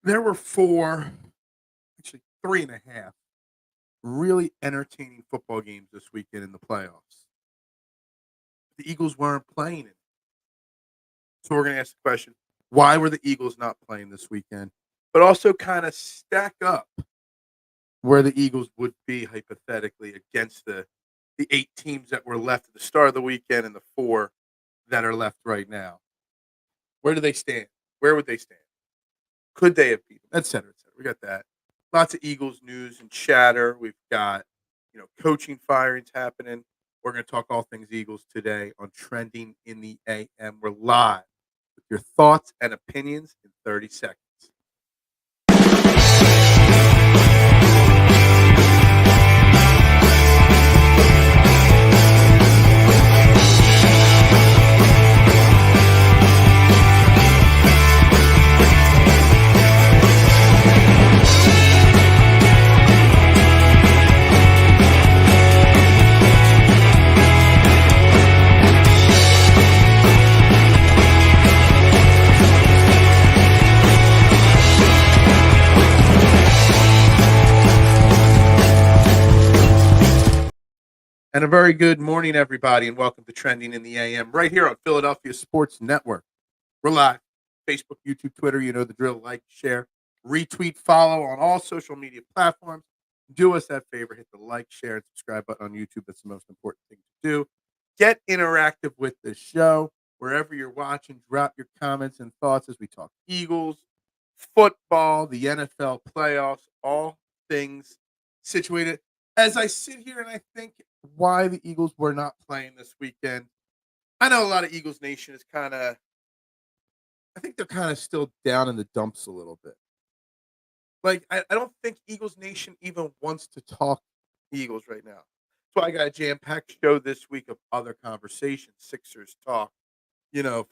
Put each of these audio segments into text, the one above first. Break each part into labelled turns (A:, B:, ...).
A: There were four, actually three and a half, really entertaining football games this weekend in the playoffs. The Eagles weren't playing it. So we're going to ask the question, why were the Eagles not playing this weekend? But also kind of stack up where the Eagles would be hypothetically against the 8 teams that were left at the start of the weekend and the 4 that are left right now. Where do they stand? Where would they stand? Could they have beaten? Et cetera, et cetera. We got that. Lots of Eagles news and chatter. We've got, coaching firings happening. We're going to talk all things Eagles today on Trending in the AM. We're live with your thoughts and opinions in 30 seconds. And a very good morning, everybody, and welcome to Trending in the AM right here on Philadelphia Sports Network. We're live. Facebook, YouTube, Twitter, you know the drill. Like, share, retweet, follow on all social media platforms. Do us that favor. Hit the like, share, and subscribe button on YouTube. That's the most important thing to do. Get interactive with the show. Wherever you're watching, drop your comments and thoughts as we talk Eagles, football, the NFL playoffs, all things situated. As I sit here and I think why the Eagles were not playing this weekend, I know a lot of Eagles Nation is I think they're kind of still down in the dumps a little bit. Like, I don't think Eagles Nation even wants to talk Eagles right now. So I got a jam-packed show this week of other conversations, Sixers talk,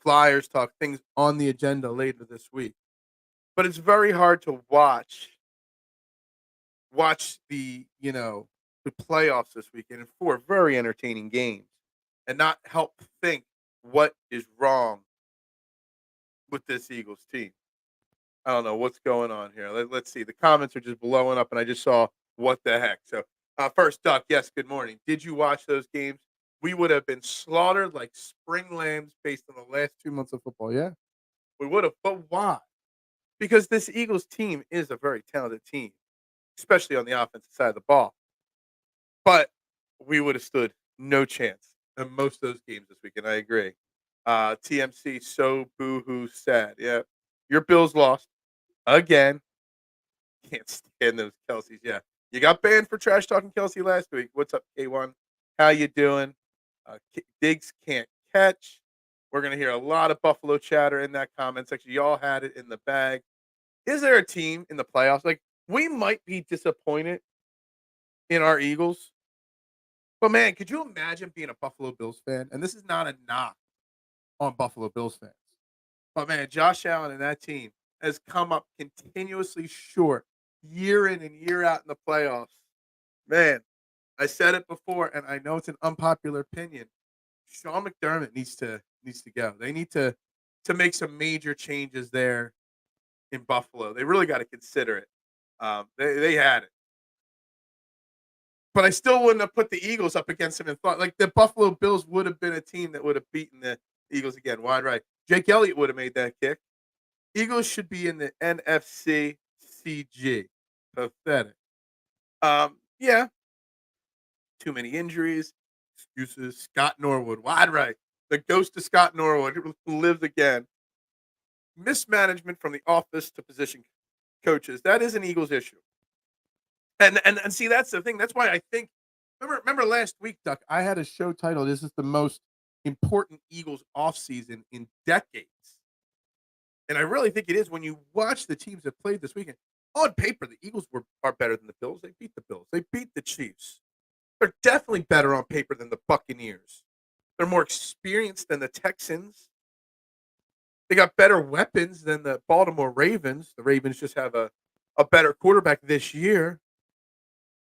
A: Flyers talk, things on the agenda later this week. But it's very hard to watch the playoffs this weekend in 4 very entertaining games and not help think what is wrong with this Eagles team. I don't know what's going on here. Let's see. The comments are just blowing up, and I just saw what the heck. So, first, Duck, yes, good morning. Did you watch those games? We would have been slaughtered like spring lambs based on the last 2 months of football. Yeah, we would have. But why? Because this Eagles team is a very talented team, especially on the offensive side of the ball. But we would have stood no chance in most of those games this weekend. I agree. TMC, so boo-hoo sad. Yeah, your Bills lost again. Can't stand those Kelseys. Yeah, you got banned for trash talking Kelsey last week. What's up, K1? How you doing? Diggs can't catch. We're gonna hear a lot of Buffalo chatter in that comment section. Y'all had it in the bag. Is there a team in the playoffs? Like, we might be disappointed in our Eagles, but man, could you imagine being a Buffalo Bills fan? And this is not a knock on Buffalo Bills fans, but man, Josh Allen and that team has come up continuously short year in and year out in the playoffs. Man, I said it before, and I know it's an unpopular opinion. Sean McDermott needs to go. They need to make some major changes there in Buffalo. They really got to consider it. They had it. But I still wouldn't have put the Eagles up against them and thought like the Buffalo Bills would have been a team that would have beaten the Eagles again. Wide right. Jake Elliott would have made that kick. Eagles should be in the NFC CG. Pathetic. Yeah. Too many injuries. Excuses. Scott Norwood. Wide right. The ghost of Scott Norwood lives again. Mismanagement from the office to position coaches. That is an Eagles issue. And see, that's the thing. That's why I think remember last week, Duck, I had a show titled "This is the most important Eagles offseason in decades." And I really think it is when you watch the teams that played this weekend. On paper, the Eagles are better than the Bills. They beat the Bills. They beat the Chiefs. They're definitely better on paper than the Buccaneers. They're more experienced than the Texans. They got better weapons than the Baltimore Ravens. The Ravens just have a better quarterback this year.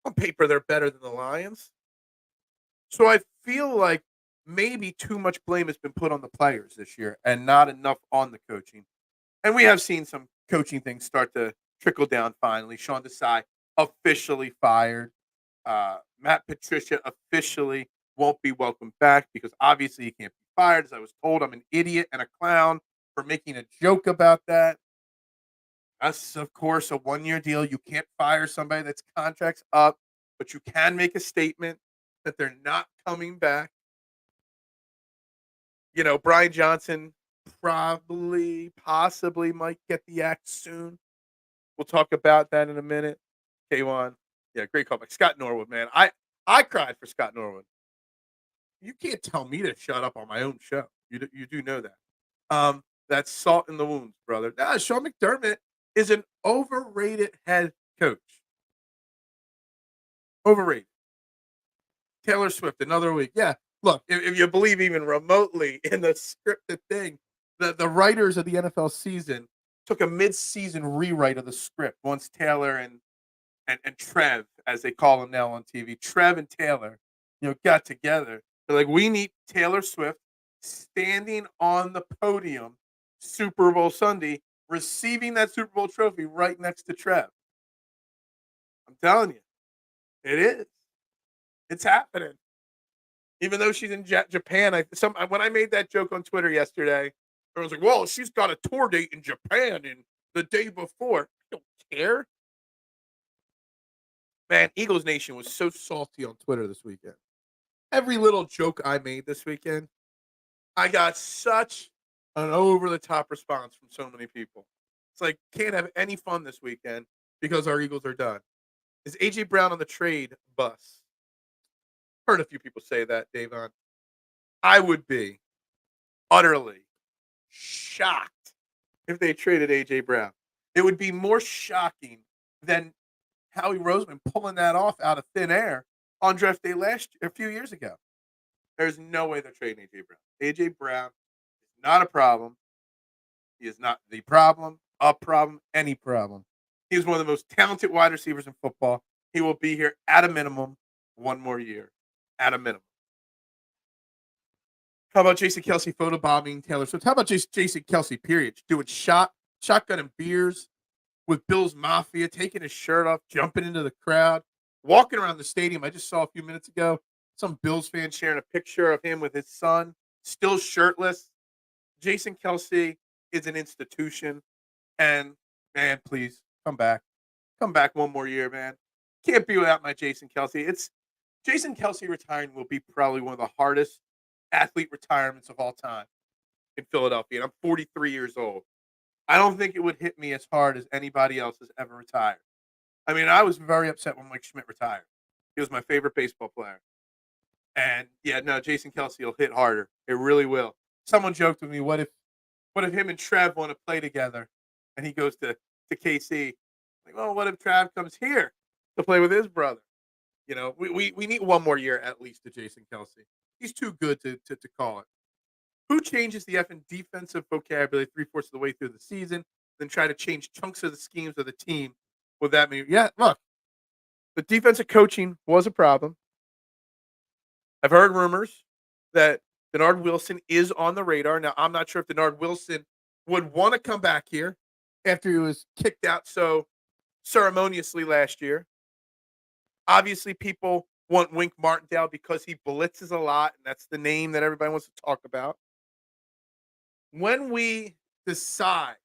A: On paper, they're better than the Lions. So I feel like maybe too much blame has been put on the players this year and not enough on the coaching. And we have seen some coaching things start to trickle down finally. Sean Desai officially fired. Matt Patricia officially won't be welcomed back because obviously he can't be fired. As I was told, I'm an idiot and a clown for making a joke about that. That's, of course, a 1-year deal. You can't fire somebody that's contract's up, but you can make a statement that they're not coming back. Brian Johnson probably, possibly might get the axe soon. We'll talk about that in a minute. K1. Yeah, great callback. Scott Norwood, man. I cried for Scott Norwood. You can't tell me to shut up on my own show. You do know that. That's salt in the wounds, brother. Nah, Sean McDermott is an overrated head coach. Overrated. Taylor Swift, another week. Yeah, look, if you believe even remotely in the scripted thing, the writers of the NFL season took a mid-season rewrite of the script once Taylor and Trev, as they call him now on TV, Trev and Taylor, got together. They're like, we need Taylor Swift standing on the podium Super Bowl Sunday, receiving that Super Bowl trophy right next to Trev. I'm telling you, it is. It's happening. Even though she's in Japan, when I made that joke on Twitter yesterday, I was like, "Well, she's got a tour date in Japan and the day before." I don't care, man. Eagles Nation was so salty on Twitter this weekend. Every little joke I made this weekend, I got such an over-the-top response from so many people. It's like, can't have any fun this weekend because our Eagles are done. Is AJ Brown on the trade bus? Heard a few people say that, Davon. I would be utterly shocked if they traded AJ Brown. It would be more shocking than Howie Roseman pulling that off out of thin air on draft day a few years ago. There's no way they're trading AJ Brown. AJ Brown is not a problem. He is not the problem, a problem, any problem. He is one of the most talented wide receivers in football. He will be here at a minimum 1 more year. At a minimum. How about Jason Kelce photobombing Taylor Swift? How about Jason Kelce, period? Doing shotgun and beers with Bill's Mafia, taking his shirt off, jumping into the crowd, walking around the stadium. I just saw a few minutes ago some Bills fan sharing a picture of him with his son, still shirtless. Jason Kelce is an institution. And, man, please, come back. Come back 1 more year, man. Can't be without my Jason Kelce. Jason Kelce retiring will be probably one of the hardest athlete retirements of all time in Philadelphia. And I'm 43 years old. I don't think it would hit me as hard as anybody else has ever retired. I mean, I was very upset when Mike Schmidt retired. He was my favorite baseball player. And yeah, no, Jason Kelce will hit harder. It really will. Someone joked with me, what if him and Trev want to play together and he goes to KC? Like, well, what if Trev comes here to play with his brother? We need 1 more year at least to Jason Kelce. He's too good to call it. Who changes the effing defensive vocabulary 3/4 of the way through the season, then try to change chunks of the schemes of the team with that many? Yeah, look, the defensive coaching was a problem. I've heard rumors that Denard Wilson is on the radar. Now, I'm not sure if Denard Wilson would want to come back here after he was kicked out so ceremoniously last year. Obviously, people want Wink Martindale because he blitzes a lot, and that's the name that everybody wants to talk about. When we decide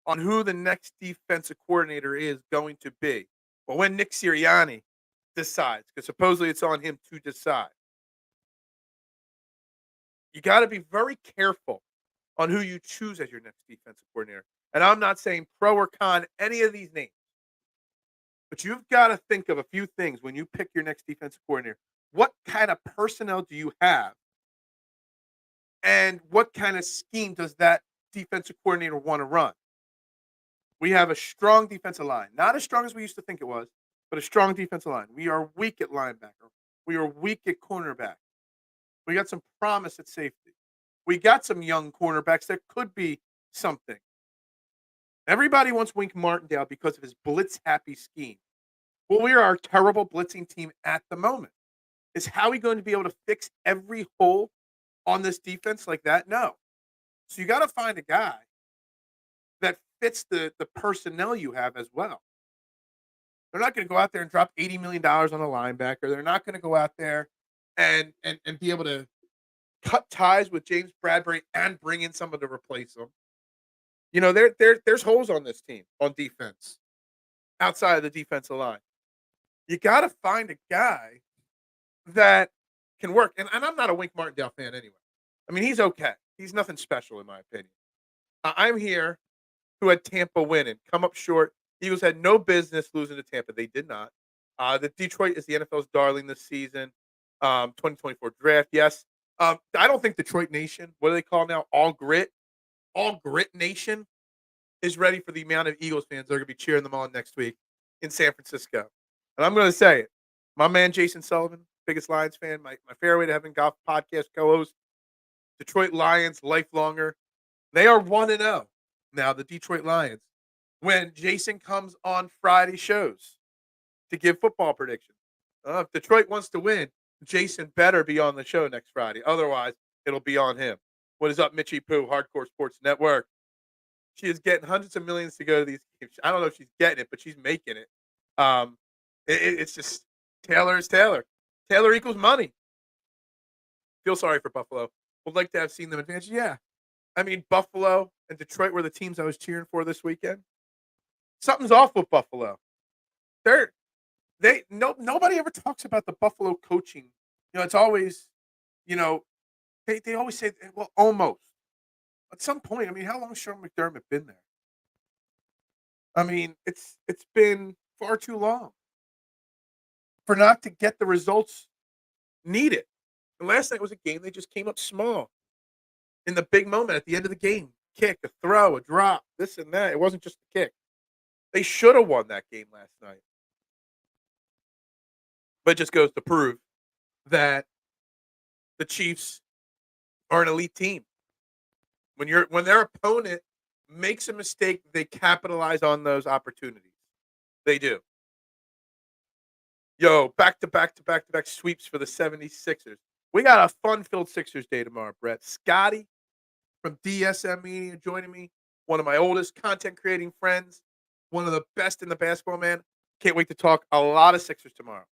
A: on who the next defensive coordinator is going to be, or when Nick Sirianni decides, because supposedly it's on him to decide, you got to be very careful on who you choose as your next defensive coordinator. And I'm not saying pro or con any of these names, but you've got to think of a few things when you pick your next defensive coordinator. What kind of personnel do you have? And what kind of scheme does that defensive coordinator want to run? We have a strong defensive line. Not as strong as we used to think it was, but a strong defensive line. We are weak at linebacker. We are weak at cornerback. We got some promise at safety. We got some young cornerbacks that could be something. Everybody wants Wink Martindale because of his blitz-happy scheme. Well, we are a terrible blitzing team at the moment. Is Howie going to be able to fix every hole on this defense like that? No. So you got to find a guy fits the personnel you have as well. They're not going to go out there and drop $80 million on a linebacker. They're not going to go out there and be able to cut ties with James Bradbury and bring in someone to replace him. There's holes on this team on defense outside of the defensive line. You got to find a guy that can work. And I'm not a Wink Martindale fan anyway. I mean, he's okay. He's nothing special in my opinion. I'm here who had Tampa winning, come up short. Eagles had no business losing to Tampa. They did not. The Detroit is the NFL's darling this season. 2024 draft, yes. I don't think Detroit Nation, what do they call now? All Grit Nation is ready for the amount of Eagles fans that are going to be cheering them on next week in San Francisco. And I'm going to say it. My man Jason Sullivan, biggest Lions fan, my Fairway to Heaven Golf podcast co-host, Detroit Lions lifelonger. They are 1-0 now, the Detroit Lions. When Jason comes on Friday shows to give football predictions. If Detroit wants to win, Jason better be on the show next Friday. Otherwise, it'll be on him. What is up, Mitchie Pooh, Hardcore Sports Network? She is getting hundreds of millions to go to these games. I don't know if she's getting it, but she's making it. It's just Taylor is Taylor. Taylor equals money. Feel sorry for Buffalo. Would like to have seen them advance. Yeah. I mean, Buffalo and Detroit were the teams I was cheering for this weekend. Something's off with Buffalo. Nobody ever talks about the Buffalo coaching. It's always, they always say, well, almost. At some point, I mean, how long has Sean McDermott been there? I mean, it's been far too long for not to get the results needed. And last night was a game they just came up small in the big moment at the end of the game. Kick, a throw, a drop, this and that. It wasn't just a kick. They should have won that game last night. But it just goes to prove that the Chiefs are an elite team. When their opponent makes a mistake, they capitalize on those opportunities. They do. Yo, back-to-back sweeps for the 76ers. We got a fun-filled Sixers day tomorrow, Brett. Scotty from DSM Media joining me, one of my oldest content-creating friends, one of the best in the basketball, man. Can't wait to talk a lot of Sixers tomorrow.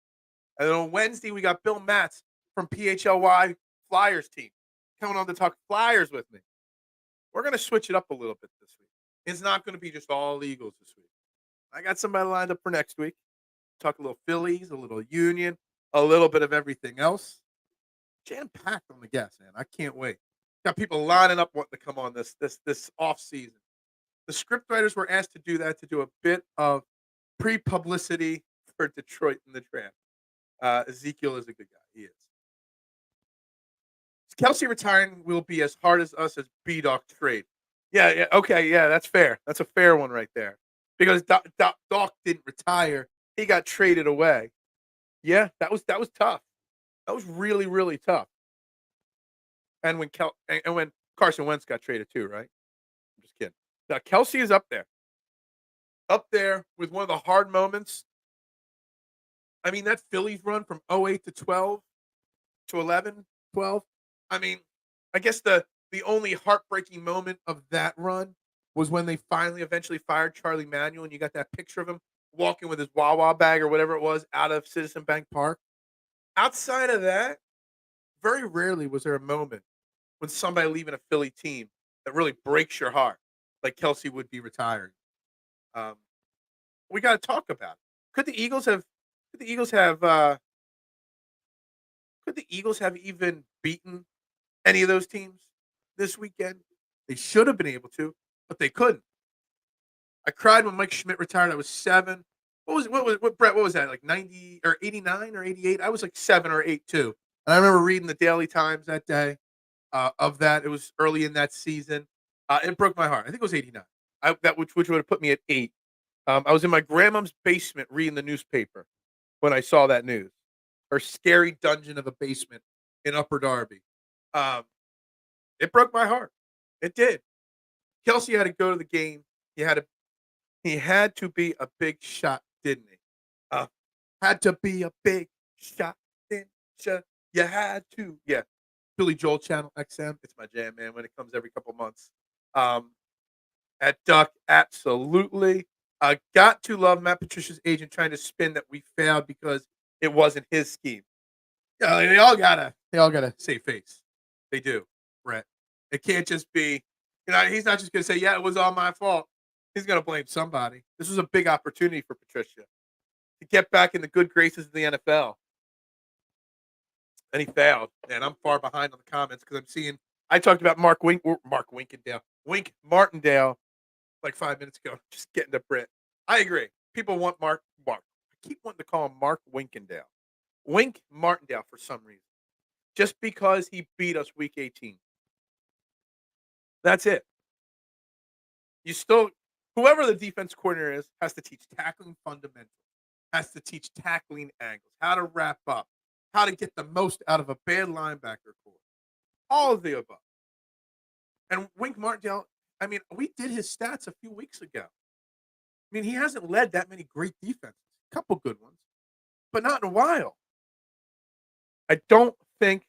A: And then on Wednesday, we got Bill Matz from PHLY Flyers team coming on to talk Flyers with me. We're going to switch it up a little bit this week. It's not going to be just all Eagles this week. I got somebody lined up for next week. Talk a little Phillies, a little Union, a little bit of everything else. Jam-packed on the guests, man. I can't wait. Got people lining up wanting to come on this off season. The scriptwriters were asked to do that, to do a bit of pre-publicity for Detroit in the draft. Ezekiel is a good guy. He is. Kelsey retiring will be as hard as us as B-Doc trade. Yeah, okay, yeah, that's fair. That's a fair one right there. Because Doc didn't retire. He got traded away. Yeah, that was tough. That was really, really tough. And when Carson Wentz got traded too, right? I'm just kidding. Now, Kelsey is up there. Up there with one of the hard moments. I mean, that Phillies run from 08 to 12 to 11, 12. I mean, I guess the only heartbreaking moment of that run was when they finally eventually fired Charlie Manuel, and you got that picture of him walking with his Wawa bag or whatever it was out of Citizen Bank Park. Outside of that, very rarely was there a moment when somebody leaving a Philly team that really breaks your heart, like Kelsey would be retiring. We got to talk about it. Could the Eagles have even beaten any of those teams this weekend? They should have been able to, but they couldn't. I cried when Mike Schmidt retired. I was 7. Brett, what was that? Like 90 or 89 or 88? I was like 7 or 8 too. And I remember reading the Daily Times that day of that. It was early in that season. It broke my heart. I think it was 89. Which would have put me at 8. I was in my grandma's basement reading the newspaper when I saw that news. Her scary dungeon of a basement in Upper Darby. It broke my heart. It did. Kelsey had to go to the game. He had to be a big shot, didn't he? Had to be a big shot, didn't you? You had to. Yeah. Billy Joel Channel XM. It's my jam, man, when it comes every couple months. At Duck, absolutely. Got to love Matt Patricia's agent trying to spin that we failed because it wasn't his scheme. Yeah, they all gotta save face. They do, Brett. It can't just be, he's not just gonna say, "Yeah, it was all my fault." He's gonna blame somebody. This was a big opportunity for Patricia to get back in the good graces of the NFL, and he failed. And I'm far behind on the comments because I'm seeing. I talked about Wink Martindale like 5 minutes ago. Just getting to Brett. I agree. People want Mark. I keep wanting to call him Mark Winkendale. Wink Martindale for some reason. Just because he beat us week 18. That's it. You still, whoever the defense coordinator is, has to teach tackling fundamentals, has to teach tackling angles, how to wrap up, how to get the most out of a bad linebacker core. All of the above. And Wink Martindale, we did his stats a few weeks ago. He hasn't led that many great defenses. A couple good ones, but not in a while. I don't think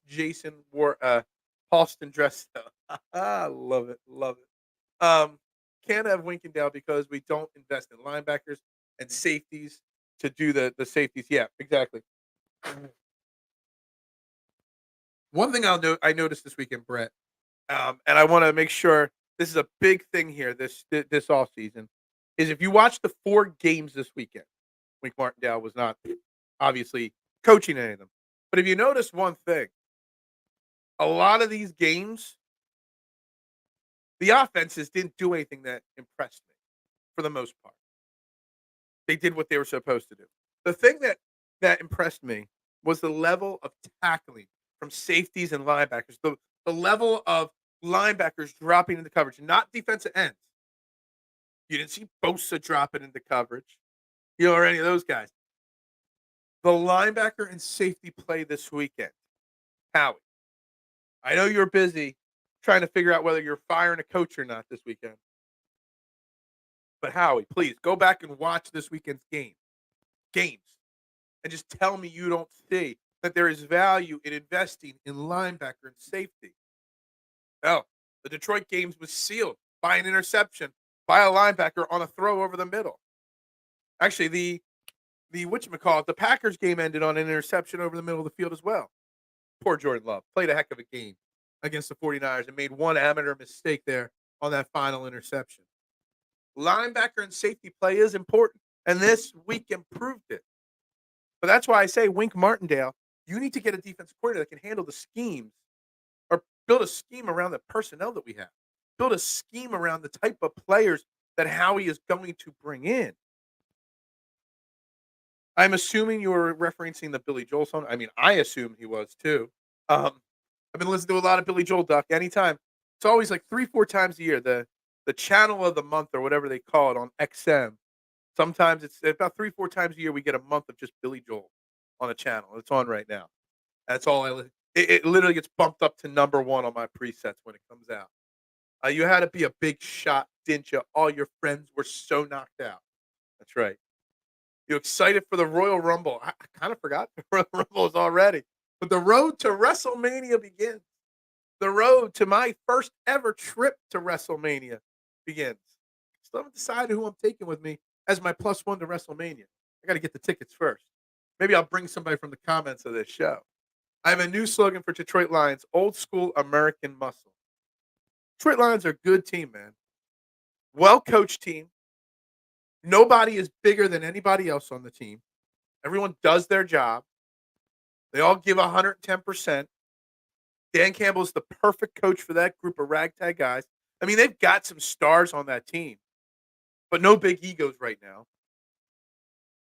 A: Jason wore a Halston dress though. Love it, love it. Can't have Winkendale because we don't invest in linebackers and safeties to do the safeties. Yeah, exactly. One thing I noticed this weekend, Brett, and I want to make sure this is a big thing here this off season, is if you watch the 4 games this weekend, Wink Martindale was not obviously coaching any of them. But if you notice one thing, a lot of these games, the offenses didn't do anything that impressed me for the most part. They did what they were supposed to do. The thing that impressed me was the level of tackling from safeties and linebackers. The level of linebackers dropping into coverage, not defensive ends. You didn't see Bosa dropping into coverage, or any of those guys. The linebacker and safety play this weekend. Howie, I know you're busy trying to figure out whether you're firing a coach or not this weekend. But Howie, please go back and watch this weekend's games, and just tell me you don't see that there is value in investing in linebacker and safety. Oh, the Detroit games was sealed by an interception by a linebacker on a throw over the middle. Actually, the the Packers game ended on an interception over the middle of the field as well. Poor Jordan Love played a heck of a game against the 49ers and made one amateur mistake there on that final interception. Linebacker and safety play is important, and this week improved it. But that's why I say, Wink Martindale, you need to get a defensive coordinator that can handle the schemes, or build a scheme around the personnel that we have. Build a scheme around the type of players that Howie is going to bring in. I'm assuming you were referencing the Billy Joel song. I assumed he was too. I've been listening to a lot of Billy Joel, Duck. Anytime, it's always like 3-4 times a year. The channel of the month, or whatever they call it, on XM. Sometimes it's about 3-4 times a year we get a month of just Billy Joel on a channel. It's on right now. That's all I listen. It literally gets bumped up to number 1 on my presets when it comes out. You had to be a big shot, didn't you? All your friends were so knocked out. That's right. You excited for the Royal Rumble? I kind of forgot the Royal Rumble is already. But the road to WrestleMania begins. The road to my first ever trip to WrestleMania begins. Still haven't decided who I'm taking with me as my +1 to WrestleMania. I got to get the tickets first. Maybe I'll bring somebody from the comments of this show. I have a new slogan for Detroit Lions: old school American muscle. Detroit Lions are a good team, man. Well-coached team. Nobody is bigger than anybody else on the team. Everyone does their job. They all give 110%. Dan Campbell is the perfect coach for that group of ragtag guys. They've got some stars on that team, but no big egos right now.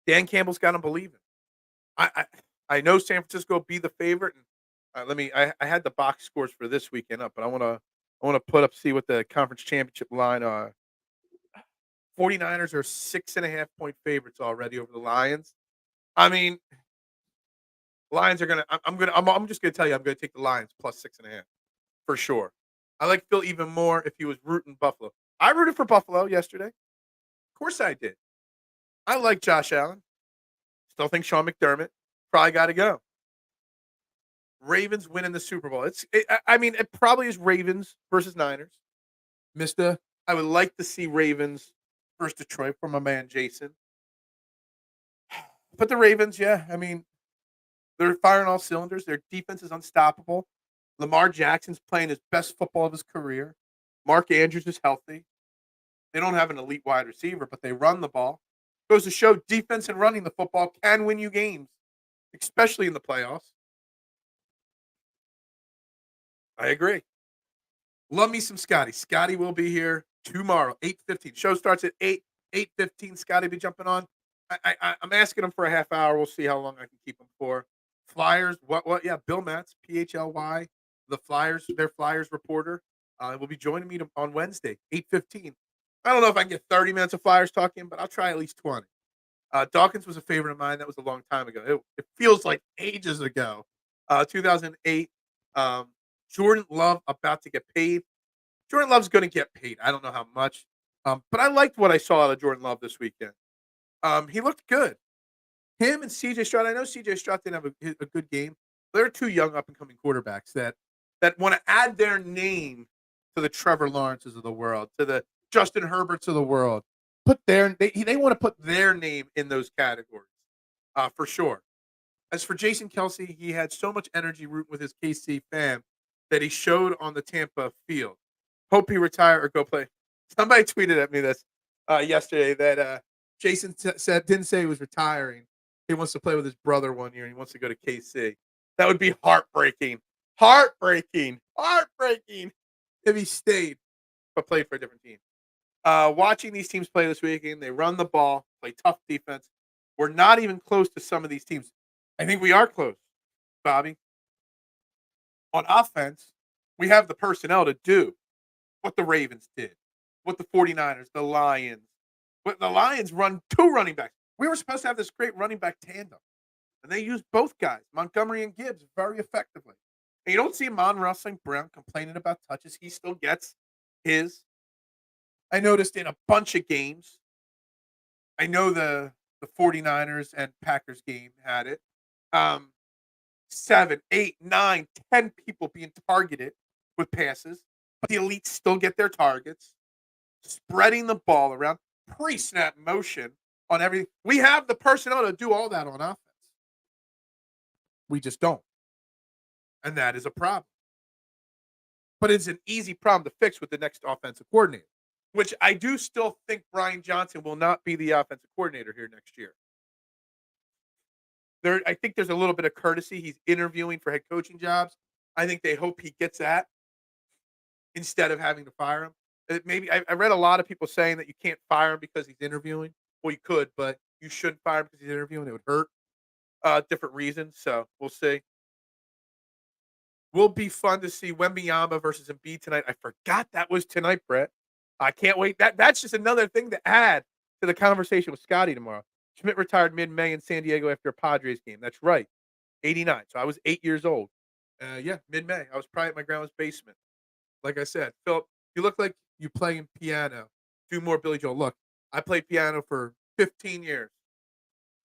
A: Dan Campbell's got them believing. I know San Francisco will be the favorite. And I had the box scores for this weekend up, but I want to see what the conference championship line are. 49ers are 6.5-point favorites already over the Lions. Lions are I'm just gonna tell you, I'm gonna take the Lions +6.5 for sure. I like Phil even more if he was rooting Buffalo. I rooted for Buffalo yesterday. Of course I did. I like Josh Allen. Still think Sean McDermott probably got to go. Ravens winning the Super Bowl. I mean, it probably is Ravens versus Niners. Mista, I would like to see Ravens versus Detroit for my man Jason. But the Ravens, yeah, I mean, they're firing all cylinders. Their defense is unstoppable. Lamar Jackson's playing his best football of his career. Mark Andrews is healthy. They don't have an elite wide receiver, but they run the ball. Goes to show defense and running the football can win you games, especially in the playoffs. I agree. Love me some Scotty. Scotty will be here tomorrow, 8:15. Show starts at 8:15. Scotty be jumping on. I'm asking him for a half hour. We'll see how long I can keep him for. Flyers, what? Yeah, Bill Matz, PHLY, the Flyers, their Flyers reporter, will be joining me on Wednesday, 8:15. I don't know if I can get 30 minutes of Flyers talking, but I'll try at least 20. Dawkins was a favorite of mine. That was a long time ago. It feels like ages ago. 2008. Jordan Love about to get paid. Jordan Love's going to get paid. I don't know how much, but I liked what I saw out of Jordan Love this weekend. He looked good. Him and C.J. Stroud. I know C.J. Stroud didn't have a good game. They're two young up and coming quarterbacks that want to add their name to the Trevor Lawrences of the world, to the Justin Herberts of the world. They want to put their name in those categories, for sure. As for Jason Kelsey, he had so much energy rooting with his KC fam that he showed on the Tampa field. Hope he retire or go play. Somebody tweeted at me this yesterday that Jason didn't say he was retiring. He wants to play with his brother 1 year. And he wants to go to KC. That would be heartbreaking. Heartbreaking if he stayed but played for a different team. Watching these teams play this weekend, they run the ball, play tough defense. We're not even close to some of these teams. I think we are close, Bobby. On offense, we have the personnel to do what the Ravens did, what the 49ers, the Lions. But the Lions run two running backs. We were supposed to have this great running back tandem, and they used both guys, Montgomery and Gibbs, very effectively. And you don't see Amon-Ra St. Brown complaining about touches. He still gets his. I noticed in a bunch of games, I know the 49ers and Packers game had it. 7, 8, 9, 10 people being targeted with passes, but the elites still get their targets. Spreading the ball around, pre-snap motion on everything. We have the personnel to do all that on offense. We just don't. And that is a problem. But it's an easy problem to fix with the next offensive coordinator, which I do still think Brian Johnson will not be the offensive coordinator here next year. I think there's a little bit of courtesy. He's interviewing for head coaching jobs. I think they hope he gets that instead of having to fire him. Maybe I read a lot of people saying that you can't fire him because he's interviewing. Well, you could, but you shouldn't fire him because he's interviewing. It would hurt. Different reasons. So we'll see. Will be fun to see Wembanyama versus Embiid tonight. I forgot that was tonight, Brett. I can't wait. That's just another thing to add to the conversation with Scotty tomorrow. Schmidt retired mid-May in San Diego after a Padres game. That's right. 89. So I was 8 years old. Yeah, mid-May. I was probably at my grandma's basement. Like I said, Philip, you look like you playing piano. Do more Billy Joel. Look, I played piano for 15 years.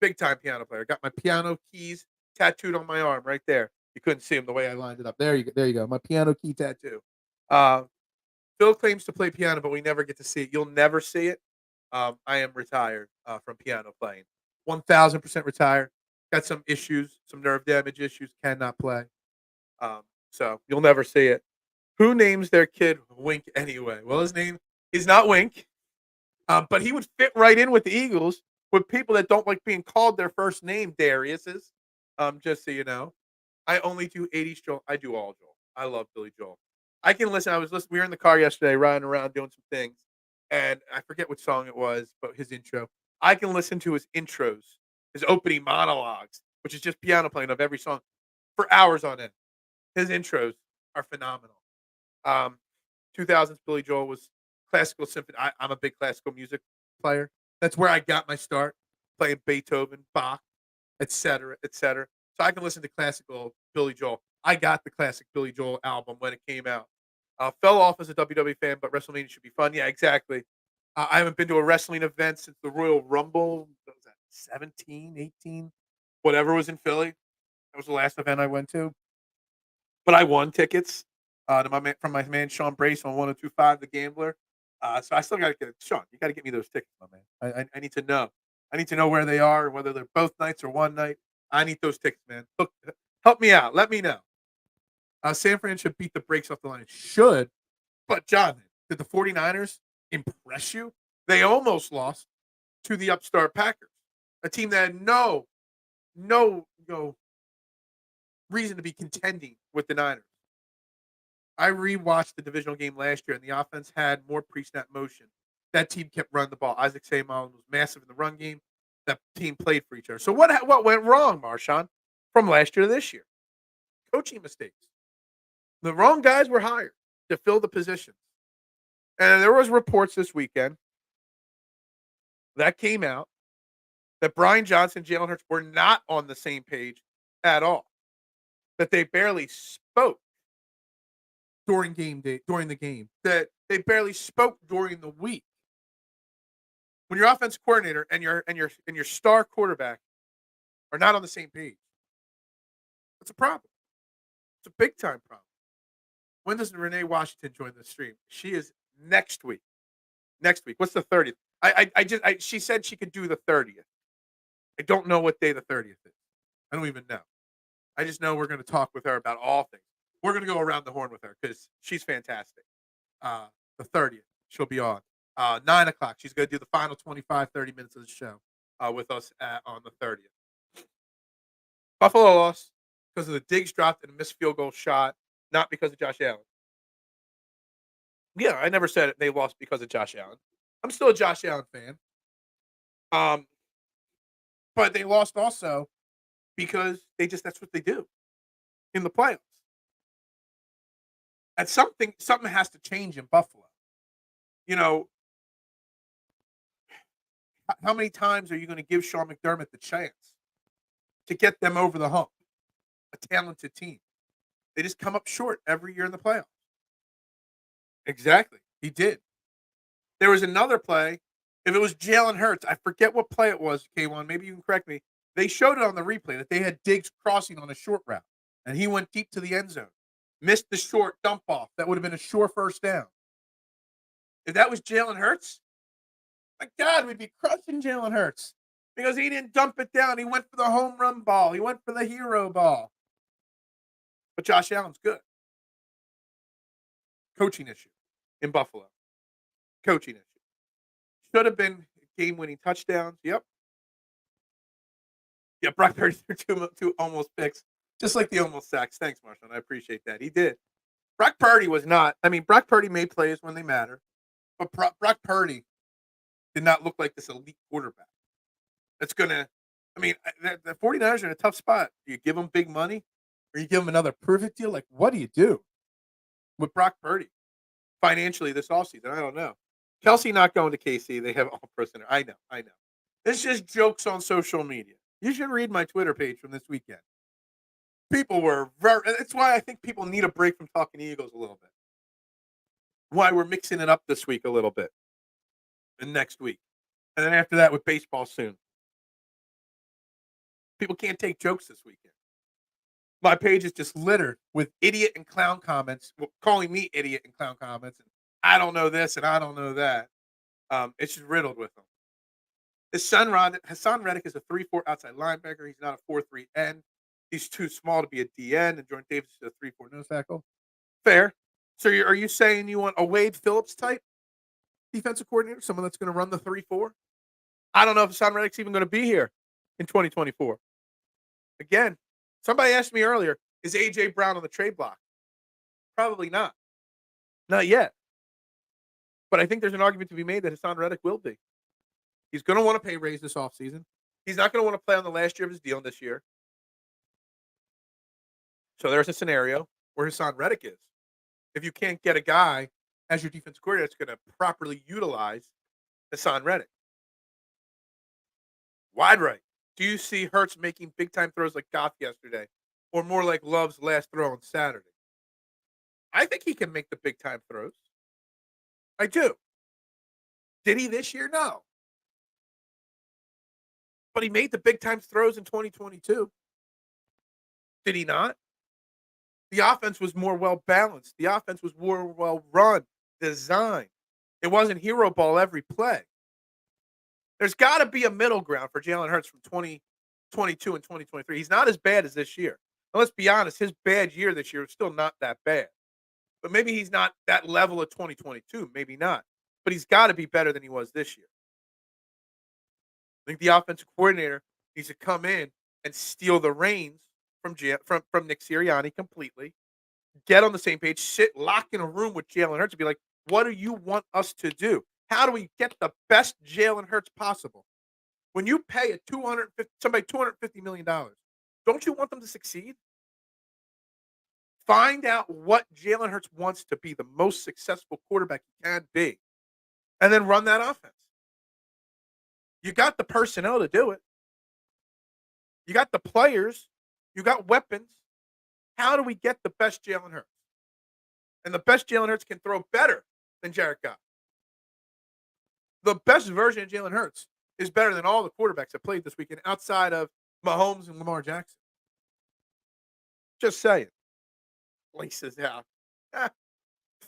A: Big-time piano player. Got my piano keys tattooed on my arm right there. You couldn't see them the way I lined it up. There you go. My piano key tattoo. Phil claims to play piano, but we never get to see it. You'll never see it. I am retired from piano playing. 1,000% retired. Got some issues, some nerve damage issues. Cannot play. So you'll never see it. Who names their kid Wink anyway? Well, his name is not Wink, but he would fit right in with the Eagles with people that don't like being called their first name, Darius's. Just so you know. I only do 80s Joel. I do all Joel. I love Billy Joel. I can listen. I was listening. We were in the car yesterday, riding around doing some things, and I forget what song it was, but his intro. I can listen to his intros, his opening monologues, which is just piano playing of every song for hours on end. His intros are phenomenal. 2000s Billy Joel was classical symphony. I'm a big classical music player. That's where I got my start playing Beethoven, Bach, etc., etc. So I can listen to classical Billy Joel. I got the classic Billy Joel album when it came out. Fell off as a WWE fan, but WrestleMania should be fun. Yeah, exactly. I haven't been to a wrestling event since the Royal Rumble. What was that? 17, 18, whatever was in Philly. That was the last event I went to. But I won tickets from my man Sean Brace on 102.5 The Gambler. So I still got to get Sean. You got to get me those tickets, my man. I need to know. I need to know where they are, whether they're both nights or one night. I need those tickets, man. Help me out. Let me know. San Fran should beat the brakes off the line. Should. But, Jonathan, did the 49ers impress you? They almost lost to the upstart Packers, a team that had no reason to be contending with the Niners. I rewatched the divisional game last year, and the offense had more pre-snap motion. That team kept running the ball. Isaac Seumalo was massive in the run game. That team played for each other. So what went wrong, Marshawn, from last year to this year? Coaching mistakes. The wrong guys were hired to fill the positions. And there was reports this weekend that came out that Brian Johnson and Jalen Hurts were not on the same page at all. That they barely spoke during the game. That they barely spoke during the week. When your offense coordinator and your star quarterback are not on the same page, that's a problem. It's a big time problem. When does Renee Washington join the stream? She is next week. Next week. What's the 30th? She said she could do the 30th. I don't know what day the 30th is. I don't even know. I just know we're going to talk with her about all things. We're going to go around the horn with her because she's fantastic. The 30th, she'll be on. 9 o'clock, she's going to do the final 25, 30 minutes of the show with us on the 30th. Buffalo lost because of the Diggs dropped and a missed field goal shot, not because of Josh Allen. Yeah, I never said it. They lost because of Josh Allen. I'm still a Josh Allen fan. But they lost also because that's what they do in the playoffs. And something has to change in Buffalo. You know, how many times are you going to give Sean McDermott the chance to get them over the hump? A talented team. They just come up short every year in the playoffs. Exactly. He did. There was another play. If it was Jalen Hurts, I forget what play it was, K1. Maybe you can correct me. They showed it on the replay that they had Diggs crossing on a short route, and he went deep to the end zone. Missed the short dump off. That would have been a sure first down. If that was Jalen Hurts, my God, we'd be crushing Jalen Hurts because he didn't dump it down. He went for the home run ball. He went for the hero ball. But Josh Allen's good. Coaching issue in Buffalo. Coaching issue. Should have been game-winning touchdowns. Yep. Yeah, Brock Purdy threw two almost picks, just like the almost sacks. Thanks, Marshawn. I appreciate that. He did. Brock Purdy was not. I mean, Brock Purdy made plays when they matter, but Brock Purdy did not look like this elite quarterback. That's going to, I mean, the 49ers are in a tough spot. Do you give them big money or you give them another perfect deal? Like, what do you do with Brock Purdy financially this offseason? I don't know. Kelsey not going to KC. They have all pro center. I know. It's just jokes on social media. You should read my Twitter page from this weekend. People were that's why I think people need a break from talking Eagles a little bit. Why we're mixing it up this week a little bit. And next week. And then after that with baseball soon. People can't take jokes this weekend. My page is just littered with idiot and clown comments, calling me idiot and clown comments. And I don't know this and I don't know that. It's just riddled with them. Hassan Reddick is a 3-4 outside linebacker. He's not a 4-3 end. He's too small to be a DN, and Jordan Davis is a 3-4 nose tackle. Fair. So are you saying you want a Wade Phillips type defensive coordinator, someone that's going to run the 3-4? I don't know if Hassan Reddick's even going to be here in 2024. Again, somebody asked me earlier, is A.J. Brown on the trade block? Probably not. Not yet. But I think there's an argument to be made that Hassan Reddick will be. He's going to want to pay raise this offseason. He's not going to want to play on the last year of his deal this year. So there's a scenario where Hassan Reddick is. If you can't get a guy as your defensive coordinator that's going to properly utilize Hassan Reddick. Wide right. Do you see Hurts making big-time throws like Goff yesterday or more like Love's last throw on Saturday? I think he can make the big-time throws. I do. Did he this year? No. But he made the big-time throws in 2022. Did he not? The offense was more well-balanced. The offense was more well-run, designed. It wasn't hero ball every play. There's got to be a middle ground for Jalen Hurts from 2022 and 2023. He's not as bad as this year. Now, let's be honest, his bad year this year is still not that bad. But maybe he's not that level of 2022. Maybe not. But he's got to be better than he was this year. I think the offensive coordinator needs to come in and steal the reins from Nick Sirianni completely. Get on the same page, sit, lock in a room with Jalen Hurts and be like, what do you want us to do? How do we get the best Jalen Hurts possible? When you pay somebody $250 million, don't you want them to succeed? Find out what Jalen Hurts wants to be the most successful quarterback he can be, and then run that offense. You got the personnel to do it. You got the players. You got weapons. How do we get the best Jalen Hurts? And the best Jalen Hurts can throw better than Jared Goff. The best version of Jalen Hurts is better than all the quarterbacks that played this weekend outside of Mahomes and Lamar Jackson. Just saying. Laces out.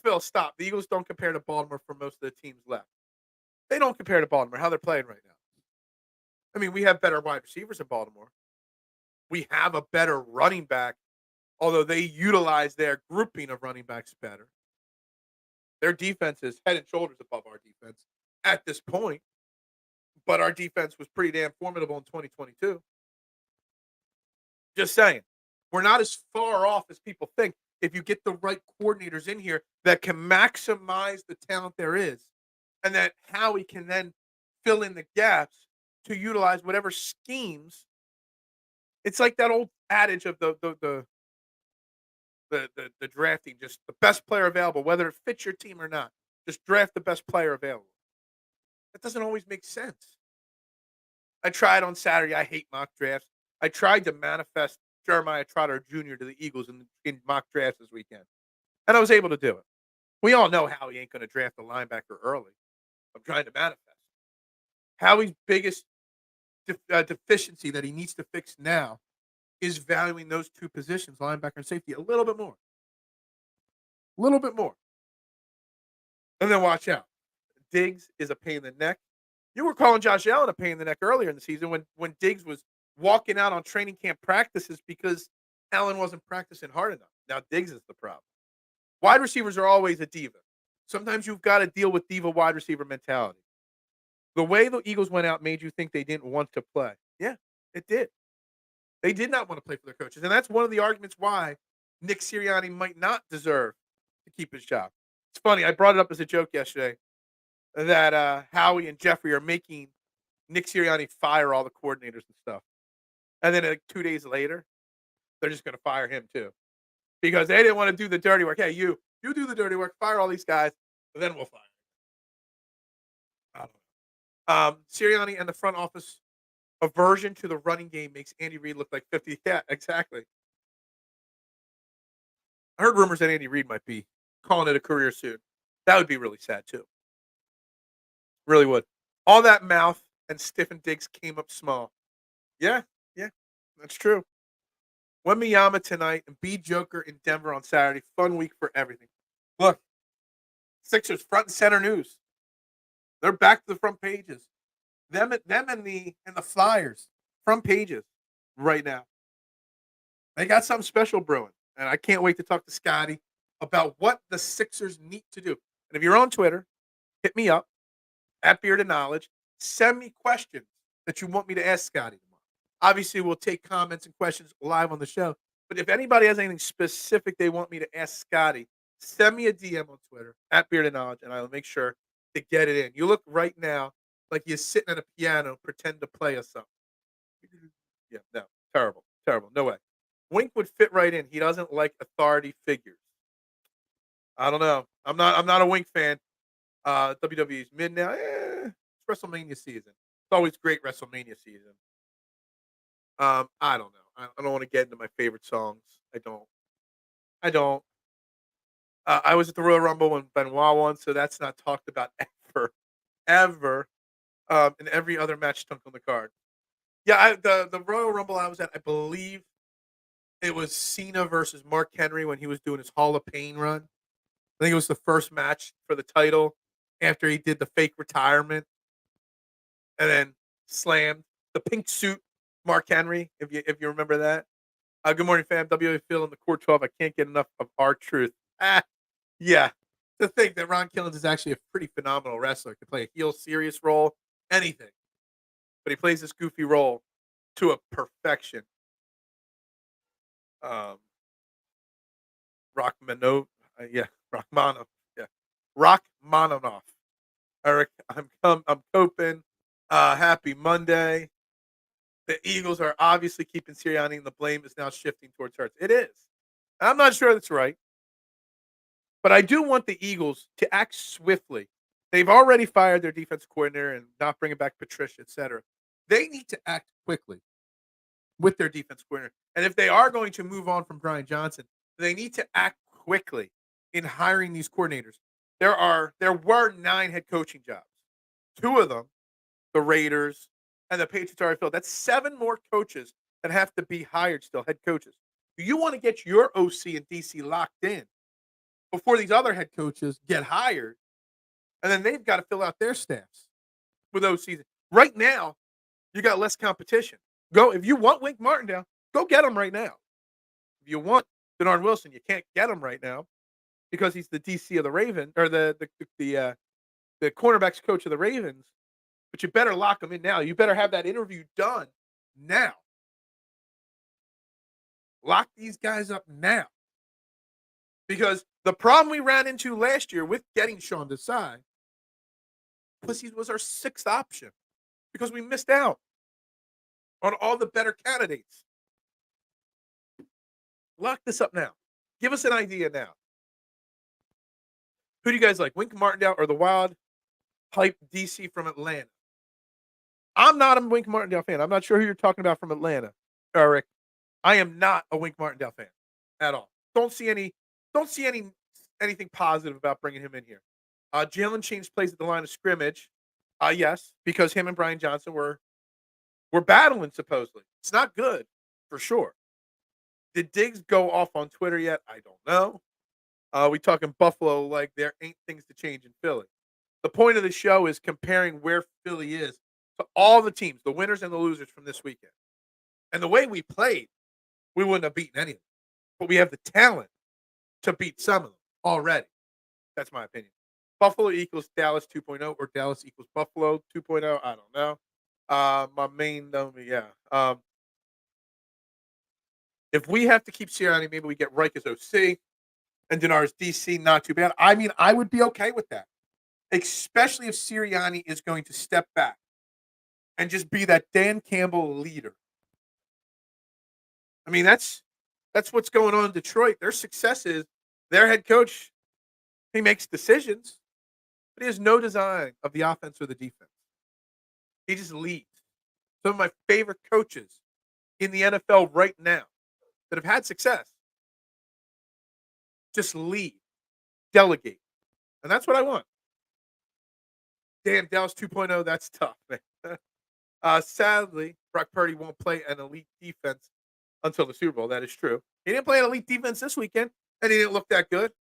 A: Phil, stop. The Eagles don't compare to Baltimore for most of the teams left. They don't compare to Baltimore, how they're playing right now. I mean, we have better wide receivers in Baltimore. We have a better running back, although they utilize their grouping of running backs better. Their defense is head and shoulders above our defense at this point, but our defense was pretty damn formidable in 2022. Just saying. We're not as far off as people think if you get the right coordinators in here that can maximize the talent there is, and that Howie can then fill in the gaps to utilize whatever schemes. It's like that old adage of the drafting, just the best player available, whether it fits your team or not. Just draft the best player available. That doesn't always make sense. I tried on Saturday. I hate mock drafts. I tried to manifest Jeremiah Trotter Jr. to the Eagles in mock drafts this weekend, and I was able to do it. We all know Howie ain't going to draft a linebacker early. I'm trying to manifest. Howie's biggest deficiency that he needs to fix now is valuing those two positions, linebacker and safety, a little bit more. A little bit more. And then watch out. Diggs is a pain in the neck. You were calling Josh Allen a pain in the neck earlier in the season when Diggs was walking out on training camp practices because Allen wasn't practicing hard enough. Now Diggs is the problem. Wide receivers are always a diva. Sometimes you've got to deal with diva wide receiver mentality. The way the Eagles went out made you think they didn't want to play. Yeah, it did. They did not want to play for their coaches. And that's one of the arguments why Nick Sirianni might not deserve to keep his job. It's funny. I brought it up as a joke yesterday that Howie and Jeffrey are making Nick Sirianni fire all the coordinators and stuff. And then 2 days later, they're just going to fire him too. Because they didn't want to do the dirty work. Hey, you do the dirty work, fire all these guys, and then we'll fire you. I don't know. Sirianni and the front office aversion to the running game makes Andy Reid look like 50. Yeah, exactly. I heard rumors that Andy Reid might be calling it a career soon. That would be really sad too. Really would. All that mouth and stiffened Diggs came up small. Yeah, that's true. Wembanyama tonight and B Joker in Denver on Saturday. Fun week for everything. Look, Sixers front and center news. They're back to the front pages. Them and the Flyers front pages right now. They got something special brewing, and I can't wait to talk to Scotty about what the Sixers need to do. And if you're on Twitter, hit me up at Bearded Knowledge. Send me questions that you want me to ask Scotty tomorrow. Obviously, we'll take comments and questions live on the show. But if anybody has anything specific they want me to ask Scotty, send me a DM on Twitter at Bearded Knowledge, and I'll make sure to get it in. You look right now like you're sitting at a piano, pretend to play or something. Yeah, no, terrible. No way. Wink would fit right in. He doesn't like authority figures. I don't know. I'm not a Wink fan. WWE's mid now. It's WrestleMania season. It's always great WrestleMania season. I don't know. I don't want to get into my favorite songs. I don't. I was at the Royal Rumble when Benoit won, so that's not talked about ever. And every other match stunk on the card. Yeah, the Royal Rumble I was at, I believe It was Cena versus Mark Henry when he was doing his Hall of Pain run. I think it was the first match for the title after he did the fake retirement and then slammed the pink suit Mark Henry, if you remember that. Good morning, fam. WA Phil in the Core 12. I can't get enough of our truth. Yeah. To think that Ron Killens is actually a pretty phenomenal wrestler. Can play a heel, serious role, anything. But he plays this goofy role to a perfection. Um, Rachmanov. Yeah. Rachmaninoff. Eric, I'm coping. Happy Monday. The Eagles are obviously keeping Sirianni, and the blame is now shifting towards Hurts. It is. I'm not sure that's right, but I do want the Eagles to act swiftly. They've already fired their defensive coordinator and not bringing back Patricia, etc. They need to act quickly with their defensive coordinator. And if they are going to move on from Brian Johnson, they need to act quickly in hiring these coordinators. There were 9 head coaching jobs. 2 of them, the Raiders and the Patriots already filled. That's 7 more coaches that have to be hired still, head coaches. Do you want to get your OC and DC locked in before these other head coaches get hired? And then they've got to fill out their staffs with OCs. Right now, you got less competition. If you want Wink Martindale, go get him right now. If you want Denard Wilson, you can't get him right now because he's the DC of the Ravens or the cornerbacks coach of the Ravens. But you better lock him in now. You better have that interview done now. Lock these guys up now. Because the problem we ran into last year with getting Sean Desai was he was our 6th option because we missed out on all the better candidates. Lock this up now. Give us an idea now. Who do you guys like, Wink Martindale or the wild hype DC from Atlanta? I'm not a Wink Martindale fan. I'm not sure who you're talking about from Atlanta, Eric. I am not a Wink Martindale fan at all. Don't see anything positive about bringing him in here. Jalen changed plays at the line of scrimmage. Yes, because him and Brian Johnson were battling supposedly. It's not good for sure. Did Diggs go off on Twitter yet? I don't know. We talking Buffalo like there ain't things to change in Philly. The point of the show is comparing where Philly is to all the teams, the winners and the losers from this weekend. And the way we played, we wouldn't have beaten any of them. But we have the talent to beat some of them already. That's my opinion. Buffalo equals Dallas 2.0 or Dallas equals Buffalo 2.0. I don't know. My main, yeah. If we have to keep Sirianni, maybe we get Reich as OC and Denard as DC. Not too bad. I mean, I would be okay with that, especially if Sirianni is going to step back and just be that Dan Campbell leader. I mean, that's what's going on in Detroit. Their success is their head coach, he makes decisions, but he has no design of the offense or the defense. He just leads. Some of my favorite coaches in the NFL right now that have had success just lead, delegate. And that's what I want. Damn, Dallas 2.0, that's tough, man. Sadly, Brock Purdy won't play an elite defense until the Super Bowl. That is true. He didn't play an elite defense this weekend, and he didn't look that good.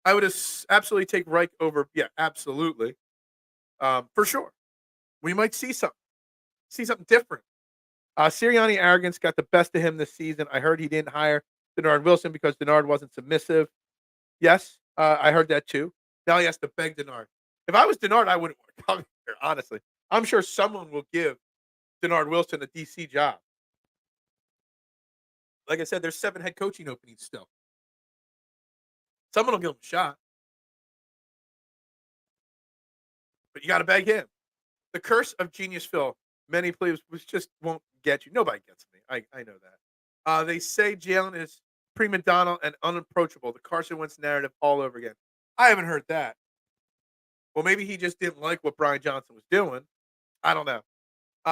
A: I would absolutely take Reich over. Yeah, absolutely. For sure. We might see something different. Sirianni arrogance got the best of him this season. I heard he didn't hire Denard Wilson because Denard wasn't submissive. Yes, I heard that too. Now he has to beg Denard. If I was Denard, I wouldn't want to come here, honestly. I'm sure someone will give Denard Wilson a DC job. Like I said, there's 7 head coaching openings still. Someone will give him a shot. But you got to beg him. The curse of Genius Phil. Many players just won't get you. Nobody gets me. I know that. They say Jalen is prima donna and unapproachable. The Carson Wentz narrative all over again. I haven't heard that. Well, maybe he just didn't like what Brian Johnson was doing. I don't know.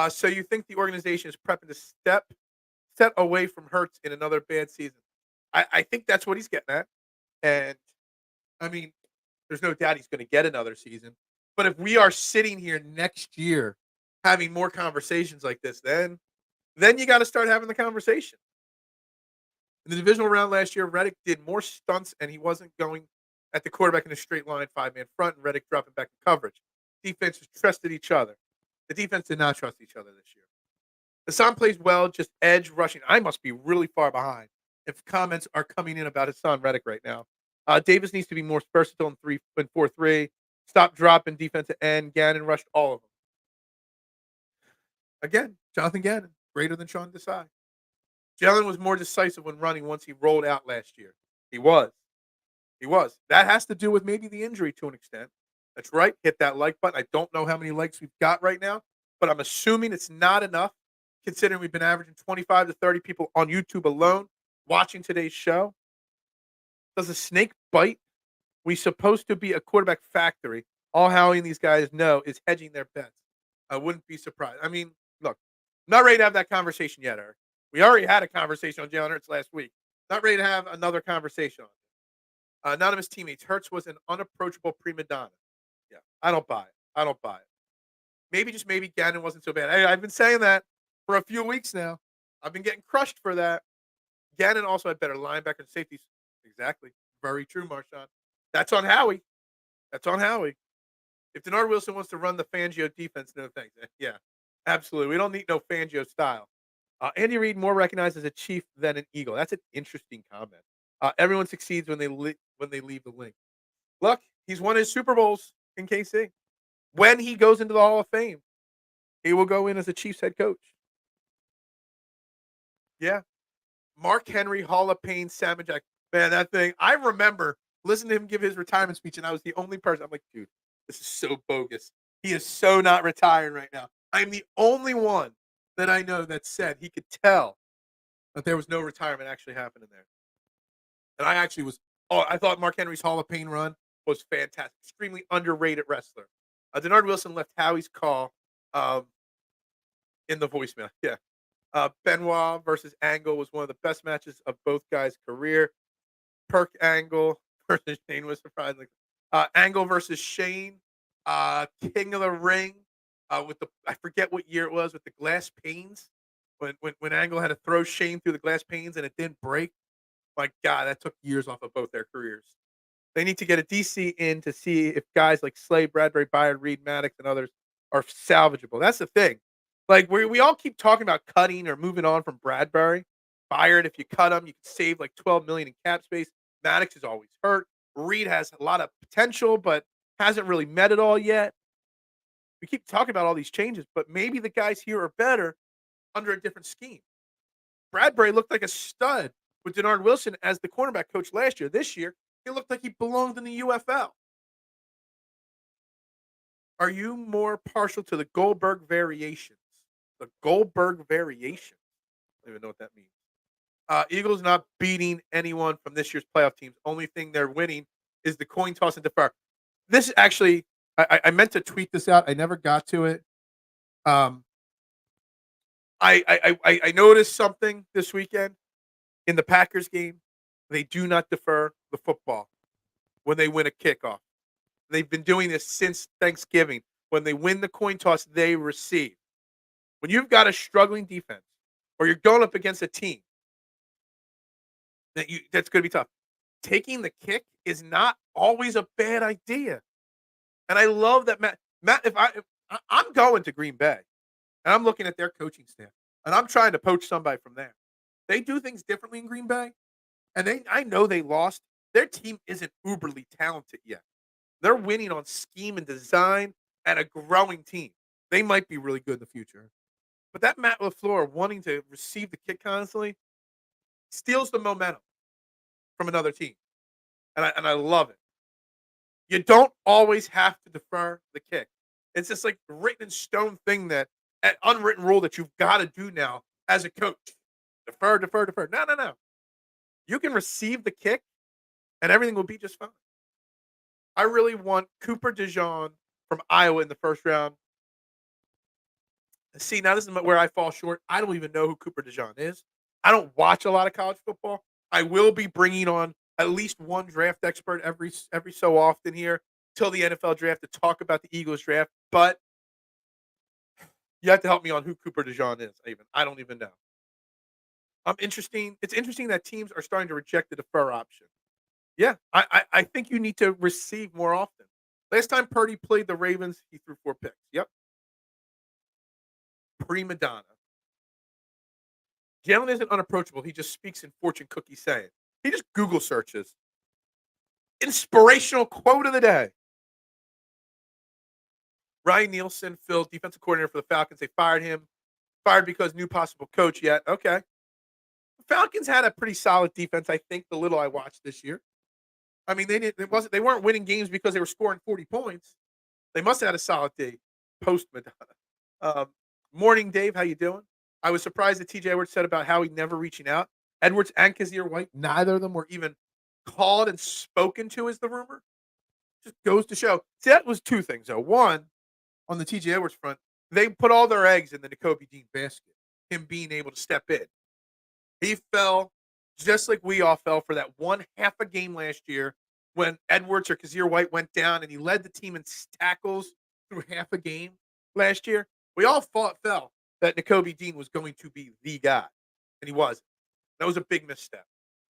A: So you think the organization is prepping to step away from Hurts in another bad season? I think that's what he's getting at. And, I mean, there's no doubt he's going to get another season. But if we are sitting here next year having more conversations like this, then you got to start having the conversation. In the divisional round last year, Reddick did more stunts, and he wasn't going at the quarterback in a straight line, 5-man front, and Reddick dropping back in coverage. Defenses trusted each other. The defense did not trust each other this year. Hassan plays well, just edge rushing. I must be really far behind if comments are coming in about Hassan Reddick right now. Davis needs to be more versatile in 4-3. Stop dropping defensive end. Gannon rushed all of them. Again, Jonathan Gannon, greater than Sean Desai. Jalen was more decisive when running once he rolled out last year. He was. He was. That has to do with maybe the injury to an extent. That's right. Hit that like button. I don't know how many likes we've got right now, but I'm assuming it's not enough considering we've been averaging 25 to 30 people on YouTube alone watching today's show. Does a snake bite? We supposed to be a quarterback factory. All Howie and these guys know is hedging their bets. I wouldn't be surprised. I mean, look, I'm not ready to have that conversation yet, Eric. We already had a conversation on Jalen Hurts last week. Not ready to have another conversation on it. Anonymous teammates. Hurts was an unapproachable prima donna. Yeah, I don't buy it. I don't buy it. Maybe, just maybe, Gannon wasn't so bad. I've been saying that for a few weeks now. I've been getting crushed for that. Gannon also had better linebacker and safeties. Exactly. Very true, Marshawn. That's on Howie. That's on Howie. If Denard Wilson wants to run the Fangio defense, no thanks. Yeah, absolutely. We don't need no Fangio style. Andy Reid more recognized as a Chief than an Eagle. That's an interesting comment. Everyone succeeds when they leave the link. Look, he's won his Super Bowls in KC. When he goes into the Hall of Fame, he will go in as a Chiefs head coach. Yeah. Mark Henry, Hall of Fame, Salmon Jack. Man, that thing. I remember listening to him give his retirement speech, and I was the only person. I'm like, dude, this is so bogus. He is so not retiring right now. I'm the only one that I know that said he could tell that there was no retirement actually happening there. And I actually was, I thought Mark Henry's Hall of Fame run was fantastic. Extremely underrated wrestler. Denard Wilson left Howie's call in the voicemail. Yeah. Benoit versus Angle was one of the best matches of both guys' career. Perk Angle versus Shane was surprising. Angle versus Shane. King of the Ring. With the, I forget what year it was, with the glass panes. When Angle had to throw Shane through the glass panes and it didn't break. My God, that took years off of both their careers. They need to get a DC in to see if guys like Slay, Bradbury, Byard, Reed, Maddox, and others are salvageable. That's the thing. Like, we all keep talking about cutting or moving on from Bradbury. Byard, if you cut him, you can save like $12 million in cap space. Maddox is always hurt. Reed has a lot of potential, but hasn't really met it all yet. We keep talking about all these changes, but maybe the guys here are better under a different scheme. Bradbury looked like a stud with Denard Wilson as the cornerback coach last year. This year, he looked like he belonged in the UFL. Are you more partial to the Goldberg variations? The Goldberg variations. I don't even know what that means. Eagles not beating anyone from this year's playoff teams. Only thing they're winning is the coin toss and defer. This actually, I meant to tweet this out. I never got to it. I noticed something this weekend in the Packers game. They do not defer the football when they win a kickoff. They've been doing this since Thanksgiving. When they win the coin toss, they receive. When you've got a struggling defense or you're going up against a team that's going to be tough, taking the kick is not always a bad idea. And I love that Matt, if I'm going to Green Bay and I'm looking at their coaching staff and I'm trying to poach somebody from there. They do things differently in Green Bay. And I know they lost. Their team isn't uberly talented yet. They're winning on scheme and design and a growing team. They might be really good in the future. But that Matt LaFleur wanting to receive the kick constantly steals the momentum from another team. And I love it. You don't always have to defer the kick. It's just like a written in stone thing, that an unwritten rule that you've got to do now as a coach. Defer, defer, defer. No. You can receive the kick and everything will be just fine. I really want Cooper DeJean from Iowa in the first round. See, now this is where I fall short. I don't even know who Cooper DeJean is. I don't watch a lot of college football. I will be bringing on at least one draft expert every so often here till the NFL draft to talk about the Eagles draft. But you have to help me on who Cooper DeJean is, even. I don't even know. It's interesting that teams are starting to reject the defer option. Yeah, I think you need to receive more often. Last time Purdy played the Ravens, he threw 4 picks. Yep, prima donna. Jalen isn't unapproachable. He just speaks in fortune cookie saying. He just Google searches. Inspirational quote of the day. Ryan Nielsen, Phil, defensive coordinator for the Falcons. They fired him. Fired because new possible coach yet. Okay. The Falcons had a pretty solid defense, I think, the little I watched this year. I mean, they weren't winning games because they were scoring 40 points. They must have had a solid day post Madonna. Um, Morning, Dave. How you doing? I was surprised that TJ Edwards said about Howie never reaching out. Edwards and Kazir White, neither of them were even called and spoken to, is the rumor. Just goes to show. See, that was 2 things, though. One, on the TJ Edwards front, they put all their eggs in the Nikola Dean basket, him being able to step in. He fell just like we all fell for that one half a game last year when Edwards or Kazir White went down and he led the team in tackles through half a game last year. We all fell that Nikola Dean was going to be the guy, and he wasn't. That was a big misstep.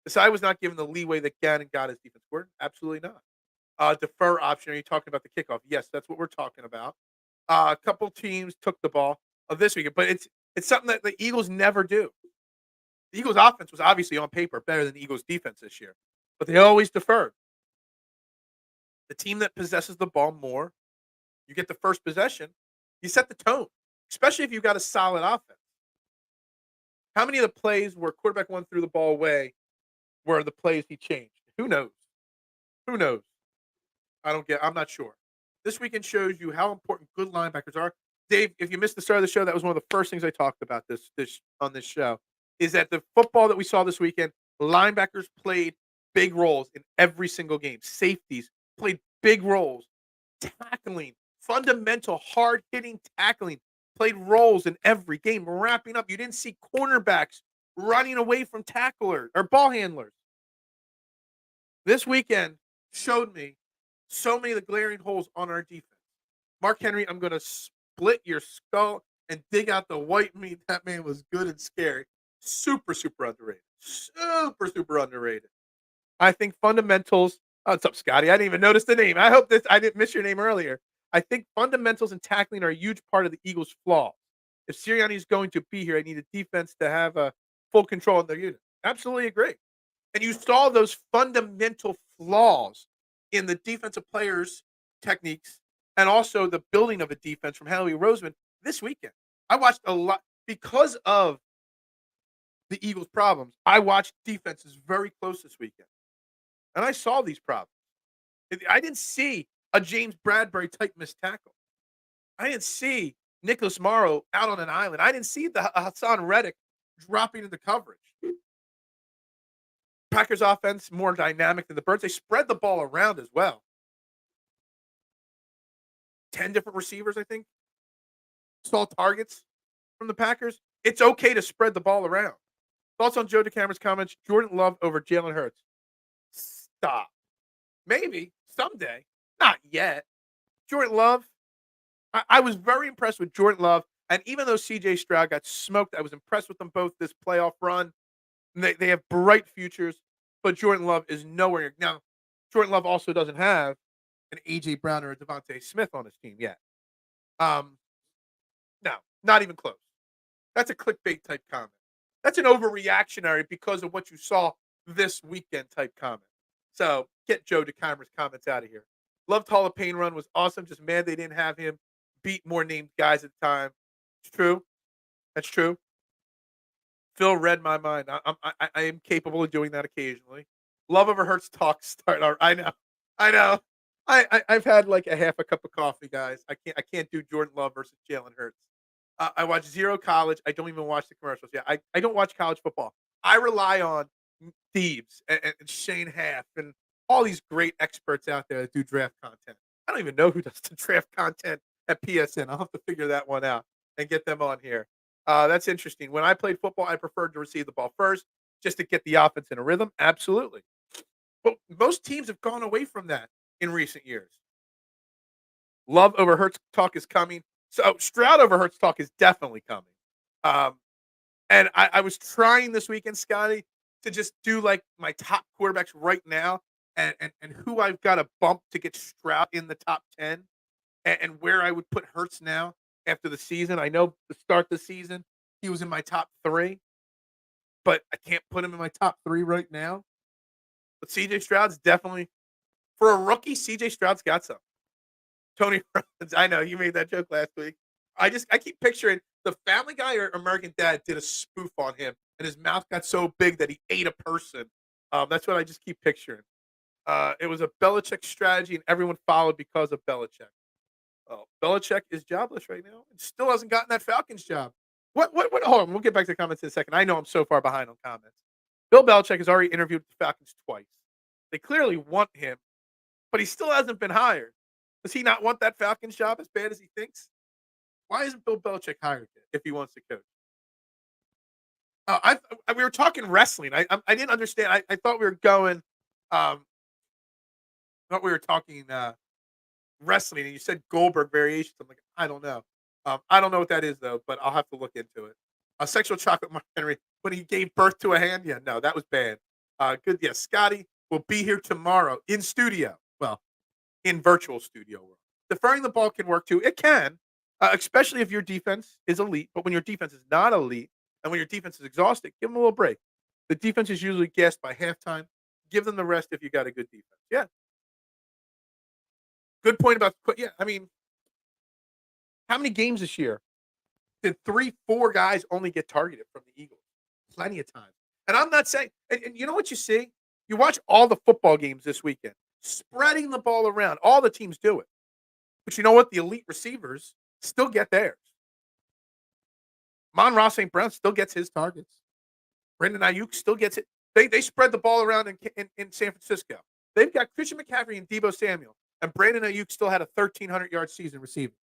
A: Desai was not given the leeway that Gannon got as defense coordinator. Absolutely not. Defer option. Are you talking about the kickoff? Yes, that's what we're talking about. A couple teams took the ball this weekend, but it's something that the Eagles never do. The Eagles' offense was obviously on paper better than the Eagles' defense this year, but they always deferred. The team that possesses the ball more, you get the first possession, you set the tone, especially if you've got a solid offense. How many of the plays where quarterback one threw the ball away were the plays he changed? Who knows? Who knows? I'm not sure. This weekend shows you how important good linebackers are. Dave, if you missed the start of the show, that was one of the first things I talked about this on this show. Is that the football that we saw this weekend, linebackers played big roles in every single game. Safeties played big roles. Tackling, fundamental, hard-hitting tackling played roles in every game. Wrapping up, you didn't see cornerbacks running away from tacklers or ball handlers. This weekend showed me so many of the glaring holes on our defense. Mark Henry, I'm going to split your skull and dig out the white meat. That man was good and scary. Super, super underrated. Super, super underrated. I think fundamentals. Oh, what's up, Scotty? I didn't even notice the name. I hope I didn't miss your name earlier. I think fundamentals and tackling are a huge part of the Eagles' flaw. If Sirianni is going to be here, I need a defense to have a full control of their unit. Absolutely agree. And you saw those fundamental flaws in the defensive players' techniques and also the building of a defense from Howie Roseman this weekend. I watched a lot because of the Eagles' problems. I watched defenses very close this weekend, and I saw these problems. I didn't see a James Bradbury type missed tackle. I didn't see Nicholas Morrow out on an island. I didn't see the Hassan Reddick dropping into coverage. Packers offense more dynamic than the Birds. They spread the ball around as well. 10 different receivers, I think. Saw targets from the Packers. It's okay to spread the ball around. Thoughts on Joe DeCamera's comments? Jordan Love over Jalen Hurts. Stop. Maybe someday. Not yet. Jordan Love. I was very impressed with Jordan Love. And even though CJ Stroud got smoked, I was impressed with them both this playoff run. They have bright futures, but Jordan Love is nowhere near. Now, Jordan Love also doesn't have an A.J. Brown or a Devontae Smith on his team yet. No, not even close. That's a clickbait type comment. That's an overreactionary because of what you saw this weekend type comment. So get Joe DeCamera's comments out of here. Loved Hall of Pain run was awesome. Just mad they didn't have him beat more named guys at the time. It's true. That's true. Phil read my mind. I am capable of doing that occasionally. Love over Hurts talk start. I know. I've had like a half a cup of coffee, guys. I can't do Jordan Love versus Jalen Hurts. I watch zero college. I don't even watch the commercials. Yeah, I don't watch college football. I rely on Thebes and Shane Half and all these great experts out there that do draft content. I don't even know who does the draft content at PSN. I'll have to figure that one out and get them on here. That's interesting. When I played football, I preferred to receive the ball first just to get the offense in a rhythm. Absolutely. But most teams have gone away from that in recent years. Love over Hurts talk is coming. So Stroud over Hurts talk is definitely coming. And I was trying this weekend, Scotty, to just do like my top quarterbacks right now and who I've got to bump to get Stroud in the top 10 and where I would put Hurts now after the season. I know to start the season, he was in my top 3, but I can't put him in my top 3 right now. But CJ Stroud's definitely, for a rookie, CJ Stroud's got some. Tony Robbins, I know you made that joke last week. I keep picturing the Family Guy or American Dad did a spoof on him, and his mouth got so big that he ate a person. That's what I just keep picturing. It was a Belichick strategy, and everyone followed because of Belichick. Oh, Belichick is jobless right now and still hasn't gotten that Falcons job. What? Hold on, we'll get back to the comments in a second. I know I'm so far behind on comments. Bill Belichick has already interviewed the Falcons twice. They clearly want him, but he still hasn't been hired. Does he not want that Falcons job as bad as he thinks? Why isn't Bill Belichick hired yet if he wants to coach? We were talking wrestling. I didn't understand. I thought we were going. Thought we were talking wrestling, and you said Goldberg variations. I'm like, I don't know. I don't know what that is though, but I'll have to look into it. Sexual chocolate, Mark Henry, when he gave birth to a hand. Yeah, no, that was bad. Good. Yeah, Scotty will be here tomorrow in studio. Well, in virtual studio world. Deferring the ball can work too. It can, especially if your defense is elite. But when your defense is not elite and when your defense is exhausted, give them a little break. The defense is usually gassed by halftime. Give them the rest if you got a good defense. Yeah. Good point about, yeah, I mean, how many games this year did 3, 4 guys only get targeted from the Eagles? Plenty of times. And I'm not saying, and you know what you see? You watch all the football games this weekend, spreading the ball around. All the teams do it. But you know what? The elite receivers still get theirs. Mon-Ra St. Brown still gets his targets. Brandon Ayuk still gets it. They spread the ball around in San Francisco. They've got Christian McCaffrey and Deebo Samuel, and Brandon Ayuk still had a 1,300-yard season receiving.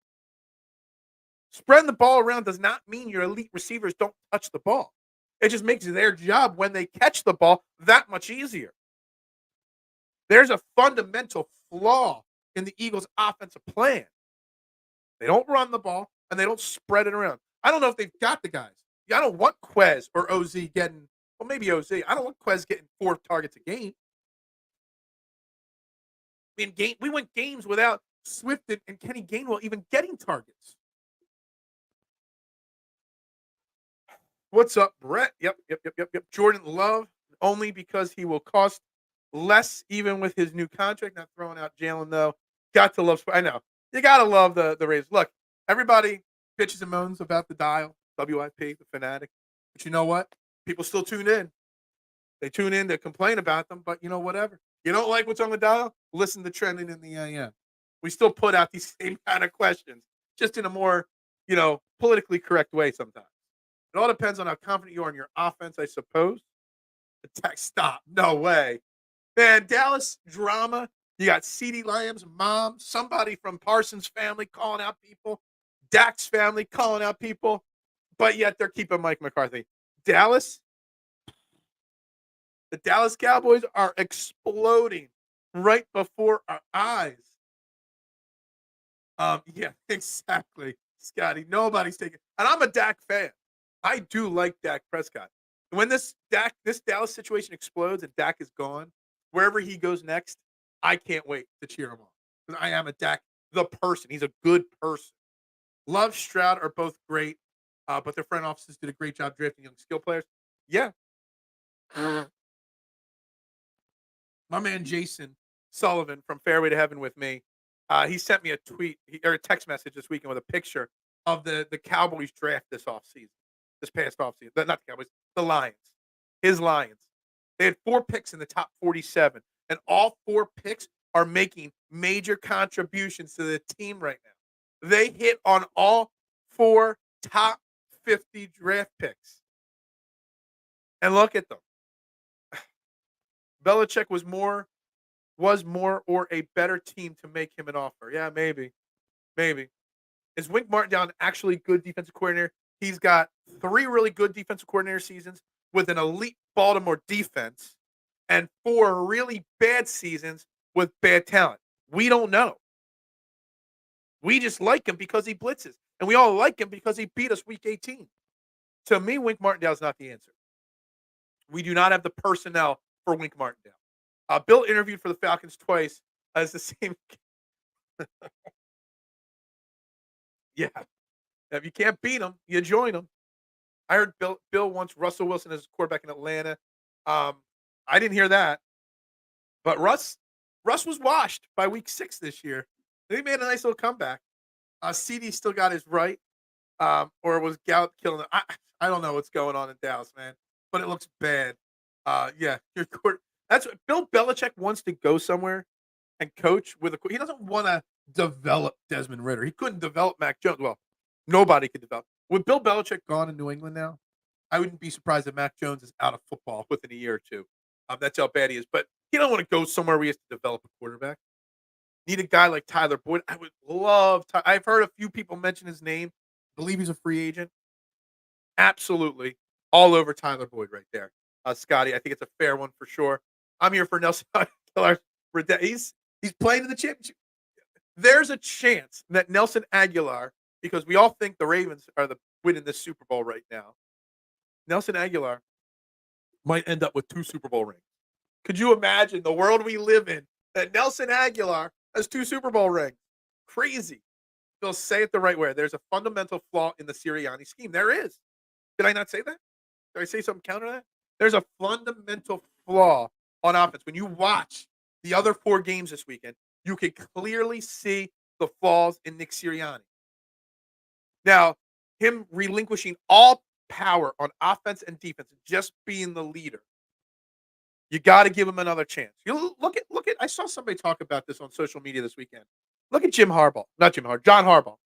A: Spreading the ball around does not mean your elite receivers don't touch the ball. It just makes their job when they catch the ball that much easier. There's a fundamental flaw in the Eagles' offensive plan. They don't run the ball, and they don't spread it around. I don't know if they've got the guys. I don't want Quez or OZ getting, well, maybe OZ. I don't want Quez getting 4 targets a game. We went games without Swift and Kenny Gainwell even getting targets. What's up, Brett? Yep. Jordan Love, only because he will cost less even with his new contract. Not throwing out Jalen, though. Got to love, I know. You got to love the Rays. Look, everybody bitches and moans about the dial, WIP, the Fanatic. But you know what? People still tune in. They tune in to complain about them, but you know, whatever. You don't like what's on the dial? Listen to Trending in the AM. We still put out these same kind of questions, just in a more, politically correct way sometimes. It all depends on how confident you are in your offense, I suppose. Attack, stop. No way. Man, Dallas drama. You got CeeDee Lamb's mom, somebody from Parsons' family calling out people, Dak's family calling out people, but yet they're keeping Mike McCarthy. Dallas, the Dallas Cowboys are exploding right before our eyes. Yeah, exactly, Scotty. Nobody's taking, and I'm a Dak fan. I do like Dak Prescott. When this Dallas situation explodes and Dak is gone, wherever he goes next, I can't wait to cheer him on. Because I am a Dak, the person. He's a good person. Love, Stroud are both great, but their front offices did a great job drafting young skill players. Yeah. My man Jason Sullivan from Fairway to Heaven with me, he sent me a tweet or a text message this weekend with a picture of the Cowboys draft this past offseason. Not the Cowboys, the Lions. His Lions. They had 4 picks in the top 47, and all 4 picks are making major contributions to the team right now. They hit on all 4 top 50 draft picks. And look at them. Belichick was more or a better team to make him an offer. Yeah, maybe. Is Wink Martindale actually good defensive coordinator? He's got 3 really good defensive coordinator seasons with an elite Baltimore defense and 4 really bad seasons with bad talent. We don't know. We just like him because he blitzes. And we all like him because he beat us week 18. To me, Wink Martindale is not the answer. We do not have the personnel for Wink Martindale. Bill interviewed for the Falcons twice as the same. Yeah. If you can't beat them, you join them. I heard Bill wants Russell Wilson as quarterback in Atlanta. I didn't hear that. But Russ was washed by week 6 this year. They made a nice little comeback. CD still got his right. Or was Gout killing him? I don't know what's going on in Dallas, man. But it looks bad. Yeah, your court. That's what Bill Belichick wants to go somewhere and coach with a. He doesn't want to develop Desmond Ritter. He couldn't develop Mac Jones. Well, nobody could develop. With Bill Belichick gone in New England now, I wouldn't be surprised if Mac Jones is out of football within a year or two. That's how bad he is. But he don't want to go somewhere where he has to develop a quarterback. Need a guy like Tyler Boyd. I would love. I've heard a few people mention his name. I believe he's a free agent. Absolutely, all over Tyler Boyd right there, Scotty. I think it's a fair one for sure. I'm here for Nelson Aguilar. He's playing in the championship. There's a chance that Nelson Aguilar, because we all think the Ravens are the winning this Super Bowl right now. Nelson Aguilar might end up with 2 Super Bowl rings. Could you imagine the world we live in that Nelson Aguilar has 2 Super Bowl rings? Crazy. They'll say it the right way. There's a fundamental flaw in the Sirianni scheme. There is. Did I not say that? Did I say something counter to that? There's a fundamental flaw on offense. When you watch the other 4 games this weekend, you can clearly see the flaws in Nick Sirianni. Now, him relinquishing all power on offense and defense, just being the leader. You got to give him another chance. You look at. I saw somebody talk about this on social media this weekend. Look at John Harbaugh.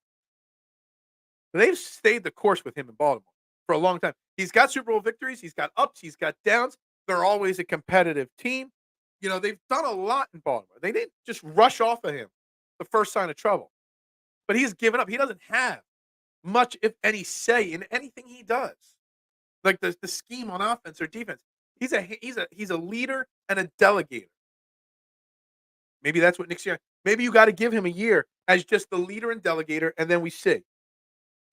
A: They've stayed the course with him in Baltimore for a long time. He's got Super Bowl victories. He's got ups. He's got downs. They're always a competitive team. They've done a lot in Baltimore. They didn't just rush off of him the first sign of trouble. But he's given up. He doesn't have much, if any, say in anything he does. Like the scheme on offense or defense. He's a leader and a delegator. Maybe that's what Nick Sirianni. Maybe you got to give him a year as just the leader and delegator, and then we see.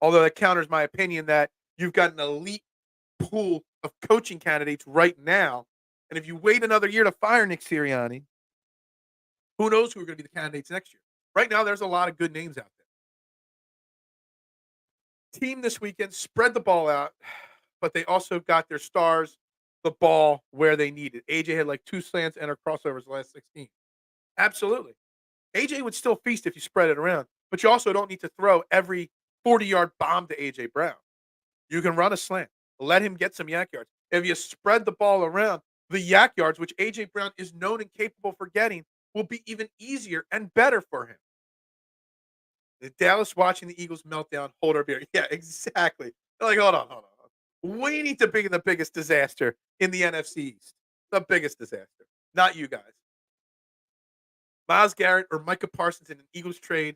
A: Although that counters my opinion that you've got an elite pool of coaching candidates right now, and if you wait another year to fire Nick Sirianni, who knows who are going to be the candidates next year? Right now, there's a lot of good names out there. Team this weekend spread the ball out, but they also got their stars the ball where they need it. AJ had like 2 slants and her crossovers the last 16. Absolutely. AJ would still feast if you spread it around, but you also don't need to throw every 40-yard bomb to AJ Brown. You can run a slant. Let him get some yak yards. If you spread the ball around, the yak yards, which AJ Brown is known and capable for getting, will be even easier and better for him. The Dallas watching the Eagles meltdown, hold our beer. Yeah, exactly. They're like, hold on. We need to be the biggest disaster in the NFC East. The biggest disaster. Not you guys. Myles Garrett or Micah Parsons in an Eagles trade.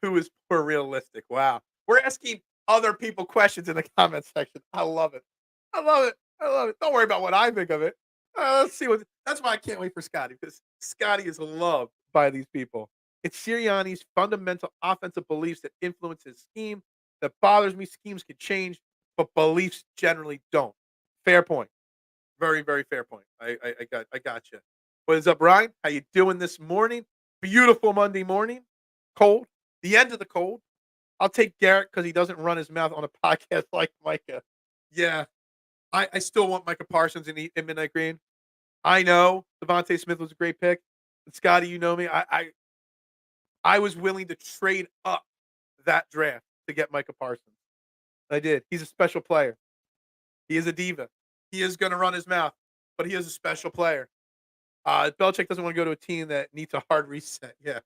A: Who is more realistic? Wow. We're asking other people questions in the comment section. I love it. Don't worry about what I think of it. Let's see that's why I can't wait for Scotty, because Scotty is loved by these people. It's Sirianni's fundamental offensive beliefs that influence his scheme. That bothers me. Schemes can change, but beliefs generally don't. Fair point. Very, very fair point. I got you. What is up, Ryan? How you doing this morning? Beautiful Monday morning. Cold. The end of the cold. I'll take Garrett because he doesn't run his mouth on a podcast like Micah. Yeah. I still want Micah Parsons in Midnight Green. I know Devontae Smith was a great pick. But Scotty, you know me. I was willing to trade up that draft to get Micah Parsons. I did. He's a special player. He is a diva. He is going to run his mouth, but he is a special player. Belichick doesn't want to go to a team that needs a hard reset. Yeah,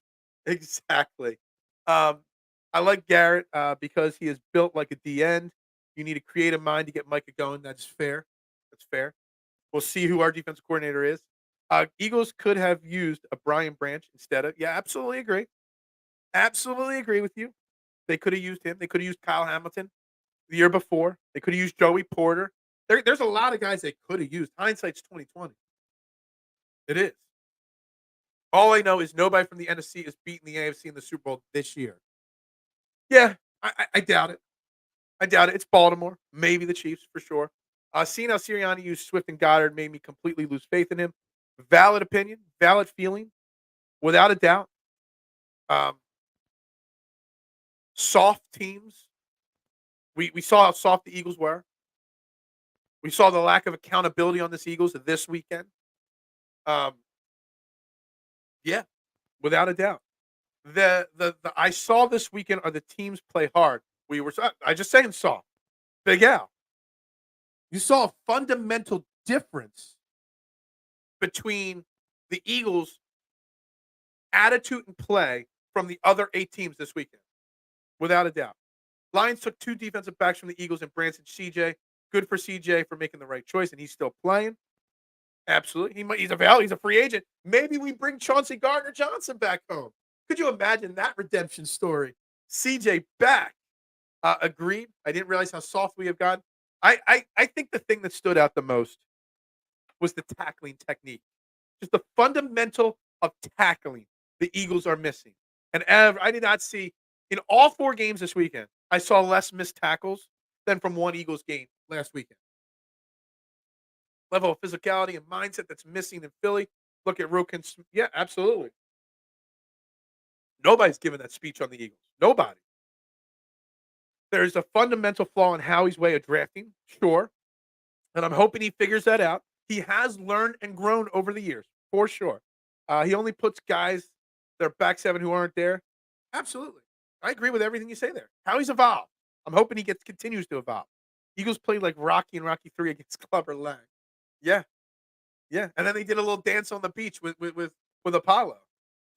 A: exactly. I like Garrett because he is built like a D end. You need a creative mind to get Micah going. That's fair. We'll see who our defensive coordinator is. Eagles could have used a Brian Branch instead of. Yeah, absolutely agree. Absolutely agree with you. They could have used him. They could have used Kyle Hamilton the year before. They could have used Joey Porter. There's a lot of guys they could have used. Hindsight's 2020. It is. All I know is nobody from the NFC is beating the AFC in the Super Bowl this year. Yeah, I doubt it. I doubt it. It's Baltimore, maybe the Chiefs for sure. Seeing how Sirianni used Swift and Goddard made me completely lose faith in him. Valid opinion, valid feeling, without a doubt. Um, Soft teams. We saw how soft the Eagles were. We saw the lack of accountability on this Eagles this weekend. Um, yeah, without a doubt. The I saw this weekend are the teams play hard. I just saying soft. Big Al. You saw a fundamental difference between the Eagles' attitude and play from the other 8 teams this weekend, without a doubt. Lions took 2 defensive backs from the Eagles and Branson CJ. Good for CJ for making the right choice, and he's still playing. Absolutely. He's available. He's a free agent. Maybe we bring Chauncey Gardner-Johnson back home. Could you imagine that redemption story? CJ back. Agreed. I didn't realize how soft we have gotten. I think the thing that stood out the most was the tackling technique. Just the fundamental of tackling the Eagles are missing. And I did not see in all 4 games this weekend, I saw less missed tackles than from one Eagles game last weekend. Level of physicality and mindset that's missing in Philly. Look at Roken. Yeah, absolutely. Nobody's given that speech on the Eagles. Nobody. There's a fundamental flaw in Howie's way of drafting, sure. And I'm hoping he figures that out. He has learned and grown over the years, for sure. He only puts guys that are back 7 who aren't there. Absolutely. I agree with everything you say there. Howie's evolved. I'm hoping he continues to evolve. Eagles played like Rocky and Rocky 3 against Clubber Lang. Yeah, yeah. And then they did a little dance on the beach with Apollo.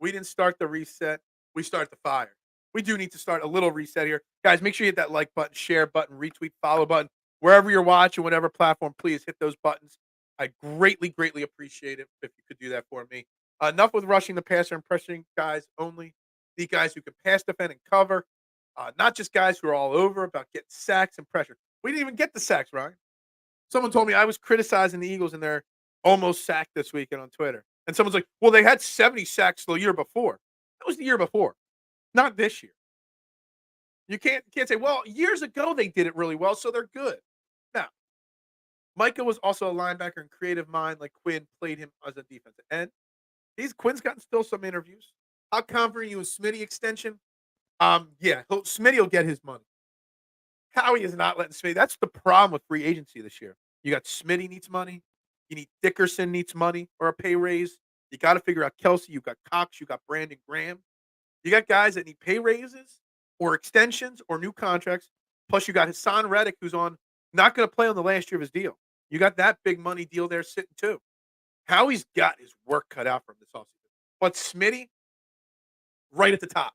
A: We didn't start the reset. We start the fire. We do need to start a little reset here. Guys, make sure you hit that like button, share button, retweet, follow button. Wherever you're watching, whatever platform, please hit those buttons. I greatly, greatly appreciate it if you could do that for me. Enough with rushing the passer and pressuring guys only. The guys who can pass, defend, and cover. Not just guys who are all over about getting sacks and pressure. We didn't even get the sacks, Ryan. Someone told me I was criticizing the Eagles and they're almost sacked this weekend on Twitter. And someone's like, well, they had 70 sacks the year before. That was the year before, not this year. You can't say, well, years ago they did it really well, so they're good. Now, Micah was also a linebacker and creative mind like Quinn played him as a defensive end. Quinn's gotten still some interviews. How confident are you in Smitty extension? Yeah, Smitty will get his money. Howie is not letting Smitty. That's the problem with free agency this year. You got Smitty needs money. You need Dickerson needs money or a pay raise. You got to figure out Kelsey. You got Cox. You got Brandon Graham. You got guys that need pay raises or extensions or new contracts. Plus, you got Hassan Reddick, who's not going to play on the last year of his deal. You got that big money deal there sitting too. Howie's got his work cut out for him this offseason. But Smitty, right at the top.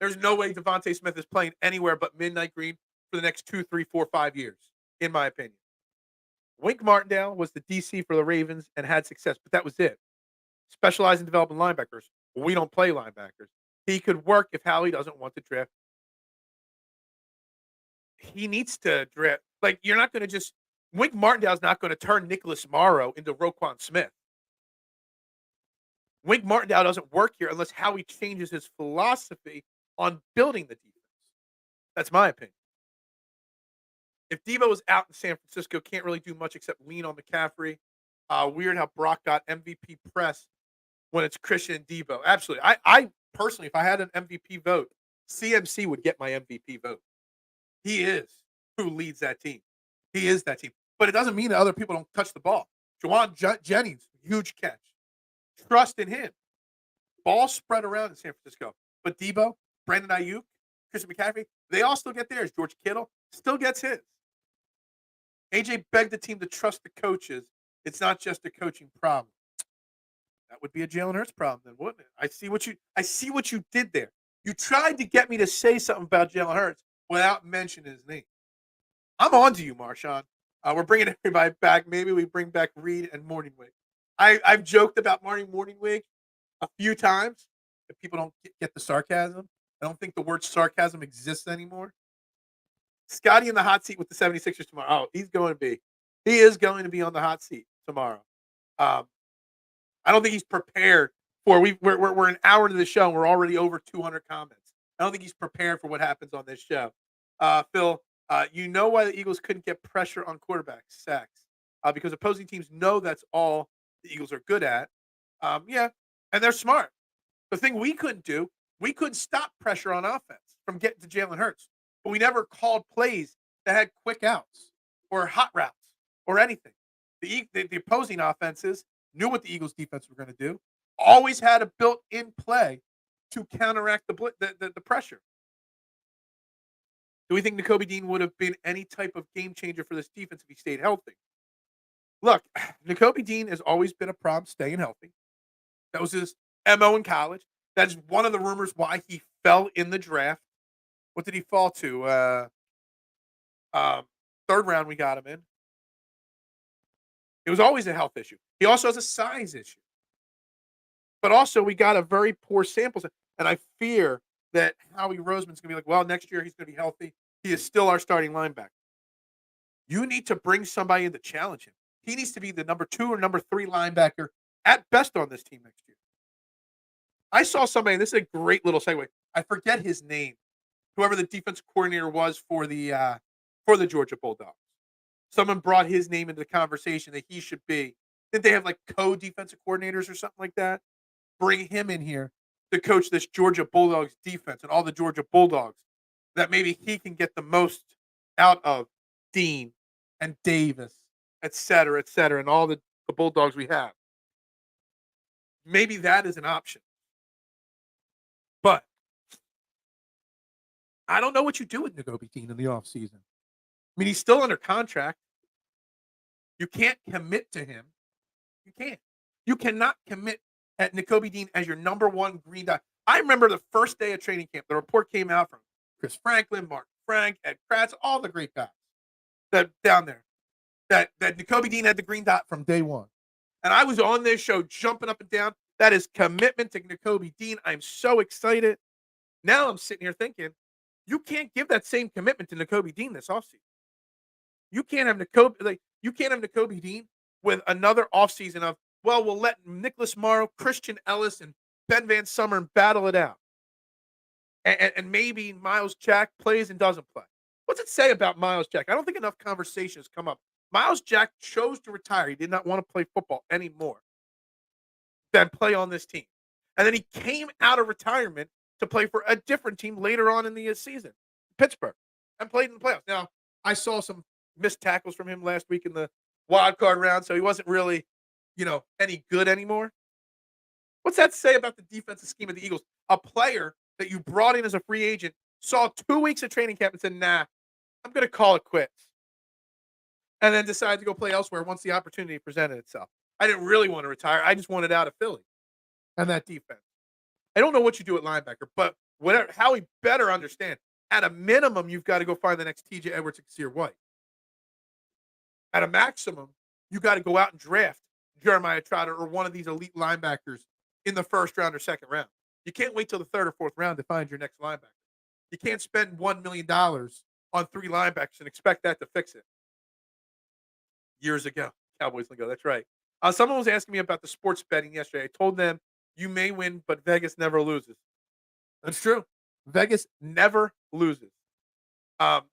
A: There's no way Devontae Smith is playing anywhere but Midnight Green for the next 2, 3, 4, 5 years, in my opinion. Wink Martindale was the DC for the Ravens and had success, but that was it. Specialize in developing linebackers. We don't play linebackers. He could work if Howie doesn't want to draft. He needs to draft. Like, you're not going to just – Wink Martindale's not going to turn Nicholas Morrow into Roquan Smith. Wink Martindale doesn't work here unless Howie changes his philosophy on building the defense. That's my opinion. If Debo was out in San Francisco, can't really do much except lean on McCaffrey. Weird how Brock got MVP press when it's Christian and Debo. Absolutely. I personally, if I had an MVP vote, CMC would get my MVP vote. He is who leads that team. He is that team. But it doesn't mean that other people don't touch the ball. Juwan Jennings, huge catch. Trust in him. Ball spread around in San Francisco. But Debo, Brandon Ayuk, Christian McCaffrey, they all still get theirs. George Kittle still gets his. AJ begged the team to trust the coaches. It's not just a coaching problem. That would be a Jalen Hurts problem, then, wouldn't it? I see what you did there. You tried to get me to say something about Jalen Hurts without mentioning his name. I'm on to you, Marshawn. We're bringing everybody back. Maybe we bring back Reed and Morningwig. I've joked about Morningwig a few times. If people don't get the sarcasm, I don't think the word sarcasm exists anymore. Scotty in the hot seat with the 76ers tomorrow. Oh, he is going to be on the hot seat tomorrow. I don't think he's prepared for. We're an hour into the show and we're already over 200 comments. I don't think he's prepared for what happens on this show. Phil, You know why the Eagles couldn't get pressure on quarterbacks, sacks, because opposing teams know that's all the Eagles are good at. Yeah, and they're smart. The thing we couldn't do, we couldn't stop pressure on offense from getting to Jalen Hurts, but we never called plays that had quick outs or hot routes or anything. The opposing offenses knew what the Eagles defense were going to do, always had a built-in play to counteract the pressure. Do we think Nakobe Dean would have been any type of game changer for this defense if he stayed healthy? Look, Nakobe Dean has always been a problem staying healthy. That was his MO in college. That's one of the rumors why he fell in the draft. What did he fall to? Third round we got him in. It was always a health issue. He also has a size issue. But also we got a very poor sample set. And I fear that Howie Roseman's going to be like, well, next year he's going to be healthy. He is still our starting linebacker. You need to bring somebody in to challenge him. He needs to be the number 2 or number 3 linebacker at best on this team next year. I saw somebody, and this is a great little segue. I forget his name. Whoever the defense coordinator was for the Georgia Bulldogs. Someone brought his name into the conversation that he should be. Didn't they have like co-defensive coordinators or something like that? Bring him in here to coach this Georgia Bulldogs defense and all the Georgia Bulldogs, that maybe he can get the most out of Dean and Davis, et cetera, and all the Bulldogs we have. Maybe that is an option. But I don't know what you do with Nakobe Dean in the offseason. I mean, he's still under contract. You can't commit to him. You can't. You cannot commit at Nakobe Dean as your number 1 green dot. I remember the first day of training camp, the report came out from Chris Franklin, Mark Frank, Ed Kratz, all the great guys that down there, that Nakobe Dean had the green dot from day 1. And I was on this show jumping up and down. That is commitment to Nakobe Dean. I'm so excited. Now I'm sitting here thinking, you can't give that same commitment to Nakobe Dean this offseason. You can't have Nakobe Dean with another offseason of, well, we'll let Nicholas Morrow, Christian Ellis, and Ben Van Summer battle it out. And maybe Miles Jack plays and doesn't play. What's it say about Miles Jack? I don't think enough conversations come up. Miles Jack chose to retire. He did not want to play football anymore than play on this team. And then he came out of retirement to play for a different team later on in the season, Pittsburgh, and played in the playoffs. Now, I saw some missed tackles from him last week in the wild card round, so he wasn't really, any good anymore. What's that say about the defensive scheme of the Eagles? A player that you brought in as a free agent saw 2 weeks of training camp and said, nah, I'm going to call it quits. And then decided to go play elsewhere once the opportunity presented itself. I didn't really want to retire. I just wanted out of Philly and that defense. I don't know what you do at linebacker, but Howie better understand. At a minimum, you've got to go find the next TJ Edwards and Kasir White. At a maximum, you got to go out and draft Jeremiah Trotter or one of these elite linebackers in the first round or second round. You can't wait till the third or fourth round to find your next linebacker. You can't spend $1 million on 3 linebackers and expect that to fix it. Years ago, Cowboys lingo, that's right. Someone was asking me about the sports betting yesterday. I told them, you may win, but Vegas never loses. That's true. Vegas never loses. But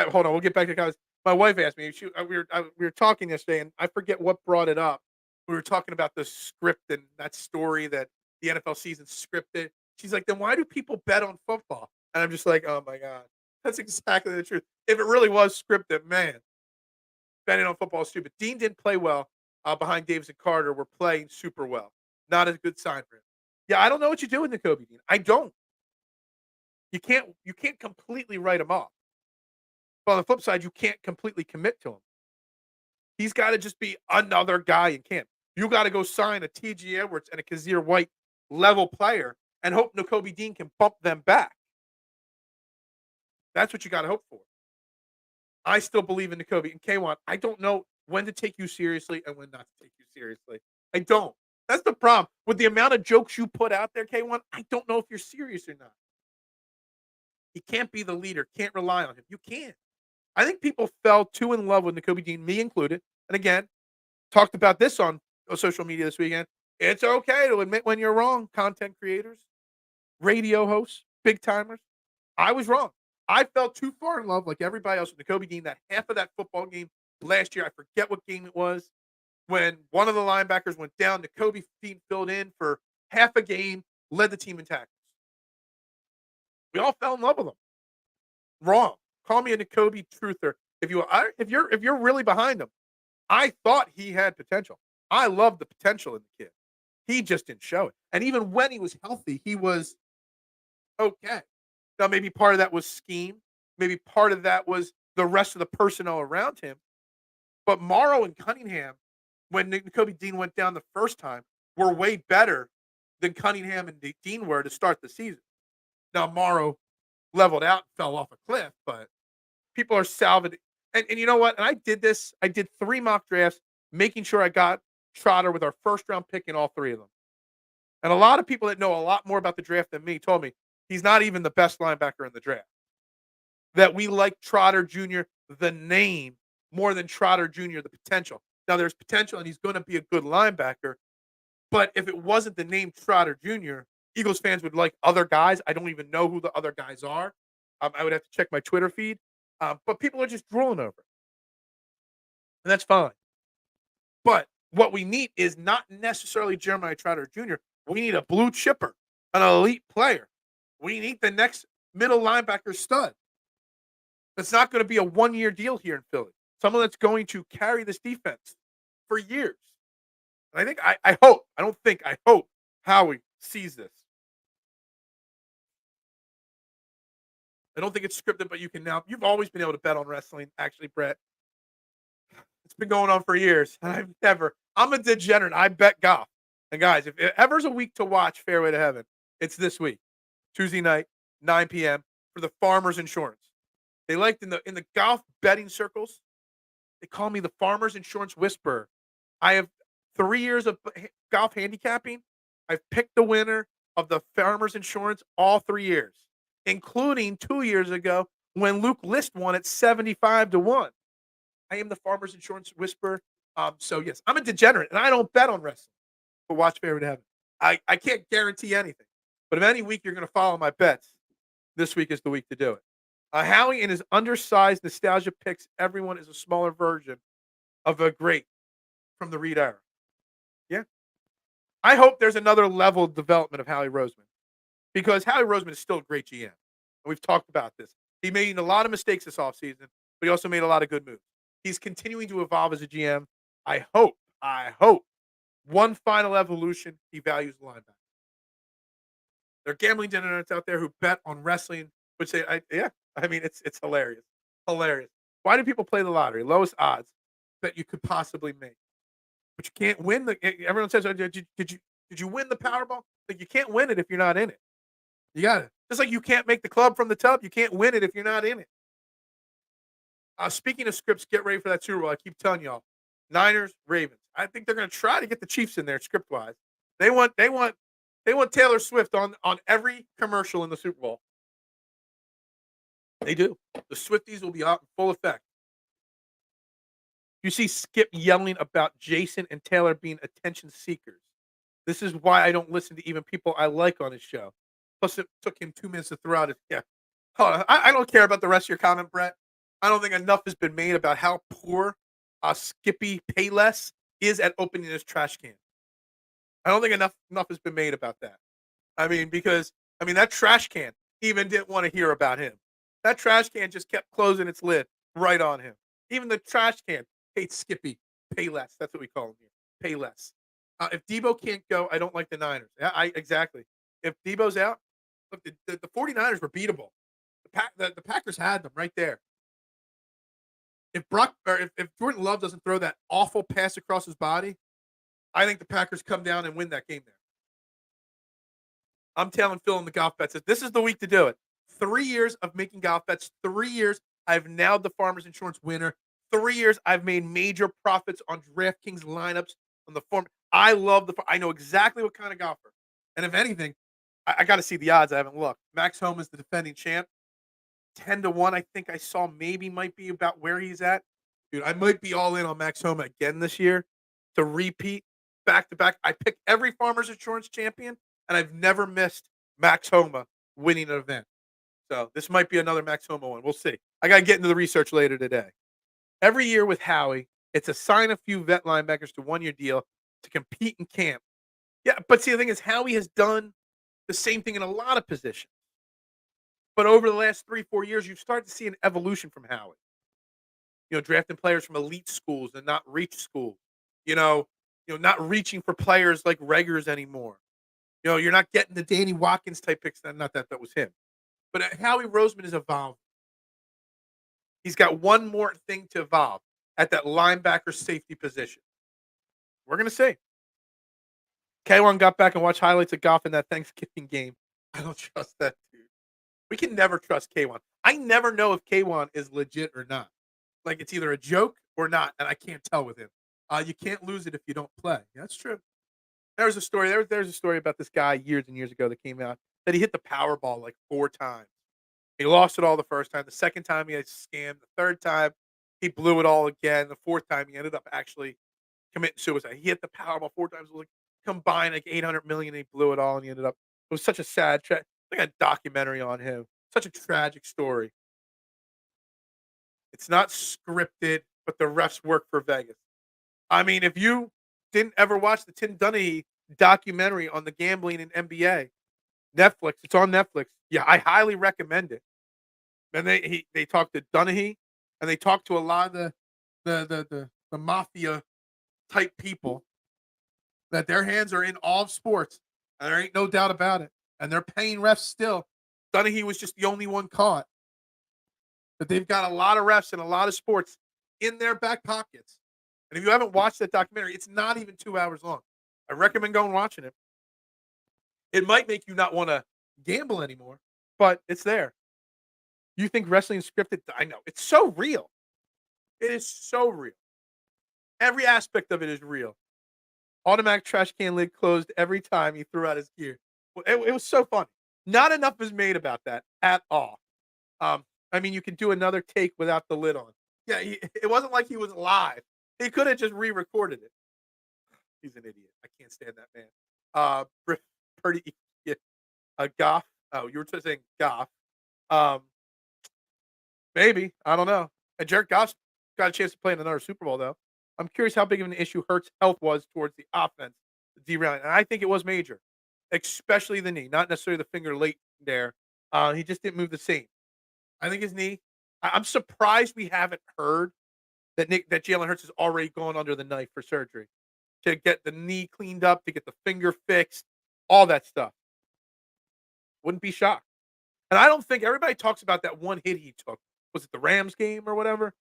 A: hold on, we'll get back to college. My wife asked me. We were talking yesterday, and I forget what brought it up. We were talking about the script and that story that the NFL season scripted. She's like, then why do people bet on football? And I'm just like, oh my God, that's exactly the truth. If it really was scripted, man, betting on football is stupid. Dean didn't play well behind Davis and Carter. Were playing super well. Not a good sign for him. Yeah, I don't know what you do with Nakobe Dean. I don't. You can't completely write him off. But on the flip side, you can't completely commit to him. He's got to just be another guy in camp. You got to go sign a T.J. Edwards and a Kasir White level player and hope Nakobe Dean can bump them back. That's what you got to hope for. I still believe in Nakobe. And K1, I don't know when to take you seriously and when not to take you seriously. I don't. That's the problem. With the amount of jokes you put out there, K1, I don't know if you're serious or not. He can't be the leader. Can't rely on him. You can't. I think people fell too in love with Nakobe Dean, me included. And again, talked about this on social media this weekend. It's okay to admit when you're wrong, content creators, radio hosts, big timers. I was wrong. I fell too far in love, like everybody else, with Nakobe Dean. That half of that football game last year, I forget what game it was, when one of the linebackers went down. Nakobe Dean filled in for half a game, led the team in tackles. We all fell in love with him. Wrong. Call me a Nakobe truther if you're really behind him. I thought he had potential. I love the potential in the kid. He just didn't show it. And even when he was healthy, he was okay. Now, maybe part of that was scheme. Maybe part of that was the rest of the personnel around him. But Morrow and Cunningham, when Nakobe Dean went down the first time, were way better than Cunningham and Dean were to start the season. Now, Morrow leveled out and fell off a cliff, but people are salvaging. And you know what? And I did this. I did 3 mock drafts, making sure I got Trotter with our first round pick in all 3 of them. And a lot of people that know a lot more about the draft than me told me he's not even the best linebacker in the draft. That we like Trotter Jr., the name, more than Trotter Jr., the potential. Now, there's potential, and he's going to be a good linebacker. But if it wasn't the name Trotter Jr., Eagles fans would like other guys. I don't even know who the other guys are. I would have to check my Twitter feed. But people are just drooling over it. And that's fine. But what we need is not necessarily Jeremiah Trotter Jr. We need a blue chipper, an elite player. We need the next middle linebacker stud. It's not going to be a one-year deal here in Philly. Someone that's going to carry this defense for years. And I think, I hope Howie sees this. I don't think it's scripted, but you've always been able to bet on wrestling, actually, Brett. It's been going on for years. I'm a degenerate. I bet golf. And guys, if ever's a week to watch Fairway to Heaven, it's this week. Tuesday night, 9 p.m. for the Farmers Insurance. They liked in the golf betting circles, they call me the Farmers Insurance Whisperer. I have 3 years of golf handicapping. I've picked the winner of the Farmers Insurance all 3 years, including 2 years ago when Luke List won at 75-1. I am the Farmers Insurance Whisperer. So yes, I'm a degenerate, and I don't bet on wrestling. But watch Fairway to Heaven. I can't guarantee anything. But if any week you're going to follow my bets, this week is the week to do it. Howie and his undersized nostalgia picks, everyone is a smaller version of a great from the Reed era. Yeah. I hope there's another level of development of Howie Roseman, because Howie Roseman is still a great GM. And we've talked about this. He made a lot of mistakes this offseason, but he also made a lot of good moves. He's continuing to evolve as a GM. I hope, one final evolution, he values the linebacker. There are gambling degenerates out there who bet on wrestling, which it's hilarious. Hilarious. Why do people play the lottery? Lowest odds that you could possibly make. But you can't win everyone says, oh, did you win the Powerball? Like, you can't win it if you're not in it. You got it. Just like you can't make the club from the tub, you can't win it if you're not in it. Speaking of scripts, get ready for that Super Bowl. I keep telling y'all, Niners, Ravens. I think they're going to try to get the Chiefs in there script wise. They want Taylor Swift on every commercial in the Super Bowl. They do. The Swifties will be out in full effect. You see Skip yelling about Jason and Taylor being attention seekers. This is why I don't listen to even people I like on his show. Plus, it took him 2 minutes to throw out his. Yeah. Hold on. I don't care about the rest of your comment, Brett. I don't think enough has been made about how poor Skippy Payless is at opening his trash can. I don't think enough has been made about that. Because that trash can even didn't want to hear about him. That trash can just kept closing its lid right on him. Even the trash can hates Skippy Payless. That's what we call him here. Payless. If Debo can't go, I don't like the Niners. Yeah, exactly. If Debo's out, look, the 49ers were beatable. The Packers had them right there. If Jordan Love doesn't throw that awful pass across his body, I think the Packers come down and win that game there. I'm telling Phil in the golf bets, this is the week to do it. 3 years of making golf bets. 3 years I've nailed the Farmers Insurance winner. 3 years I've made major profits on DraftKings lineups on the form. I know exactly what kind of golfer. And if anything, I got to see the odds. I haven't looked. Max Homa is the defending champ. 10-1, I think I saw might be about where he's at. Dude, I might be all in on Max Homa again this year to repeat back-to-back. I picked every Farmers Insurance champion, and I've never missed Max Homa winning an event. So this might be another Max Homa one. We'll see. I got to get into the research later today. Every year with Howie, it's assign a few vet linebackers to one-year deal to compete in camp. Yeah, but see, the thing is, Howie has done the same thing in a lot of positions. But over the last 3-4 years, you've started to see an evolution from Howie. Drafting players from elite schools and not reach schools. Not reaching for players like Reggers anymore. You're not getting the Danny Watkins type picks. Not that was him. But Howie Roseman is evolving. He's got one more thing to evolve at that linebacker safety position. We're going to see. K1 got back and watched highlights of Goff in that Thanksgiving game. I don't trust that dude. We can never trust K1. I never know if K1 is legit or not. Like, it's either a joke or not, and I can't tell with him. You can't lose it if you don't play. Yeah, that's true. There's a story. There's a story about this guy years and years ago that came out that he hit the Powerball like 4 times. He lost it all the first time. The second time he had scammed. The third time he blew it all again. The fourth time he ended up actually committing suicide. He hit the Powerball 4 times. It was like combined like 800 million. And he blew it all, and he ended up. It was such a sad, like a documentary on him. Such a tragic story. It's not scripted, but the refs work for Vegas. I mean, if you didn't ever watch the Tim Donaghy documentary on the gambling in NBA, Netflix, it's on Netflix. Yeah, I highly recommend it. And they talk to Donaghy, and they talk to a lot of the mafia type people that their hands are in all of sports, and there ain't no doubt about it. And they're paying refs still. Donaghy was just the only one caught. But they've got a lot of refs and a lot of sports in their back pockets. And if you haven't watched that documentary, it's not even 2 hours long. I recommend going and watching it. It might make you not want to gamble anymore, but it's there. You think wrestling is scripted? I know. It's so real. It is so real. Every aspect of it is real. Automatic trash can lid closed every time he threw out his gear. It was so funny. Not enough is made about that at all. I mean, you can do another take without the lid on. Yeah, it wasn't like he was live. He could have just re-recorded it. He's an idiot. I can't stand that man. Pretty, yeah, Goff. Oh, you were just saying Goff. Maybe. I don't know. And Jared Goff's got a chance to play in another Super Bowl, though. I'm curious how big of an issue Hurts' health was towards the offense, derailing. And I think it was major, especially the knee, not necessarily the finger late there. He just didn't move the same. I think his knee. I'm surprised we haven't heard that Jalen Hurts has already gone under the knife for surgery to get the knee cleaned up, to get the finger fixed, all that stuff. Wouldn't be shocked. And I don't think everybody talks about that one hit he took. Was it the Rams game or whatever?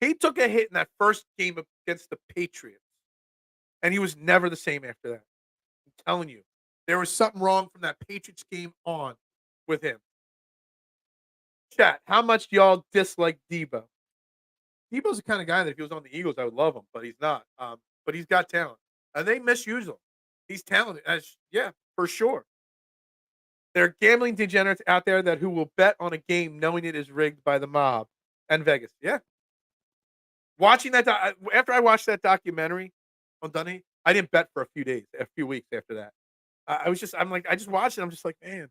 A: He took a hit in that first game against the Patriots, and he was never the same after that. I'm telling you, there was something wrong from that Patriots game on with him. Chat, how much do y'all dislike Debo? Debo's the kind of guy that if he was on the Eagles, I would love him, but he's not. But he's got talent, and they misuse him. He's talented, yeah, for sure. There are gambling degenerates out there who will bet on a game knowing it is rigged by the mob and Vegas. Yeah. Watching that, after I watched that documentary on Donaghy, I didn't bet for a few weeks after that. I just watched it. I'm just like, man,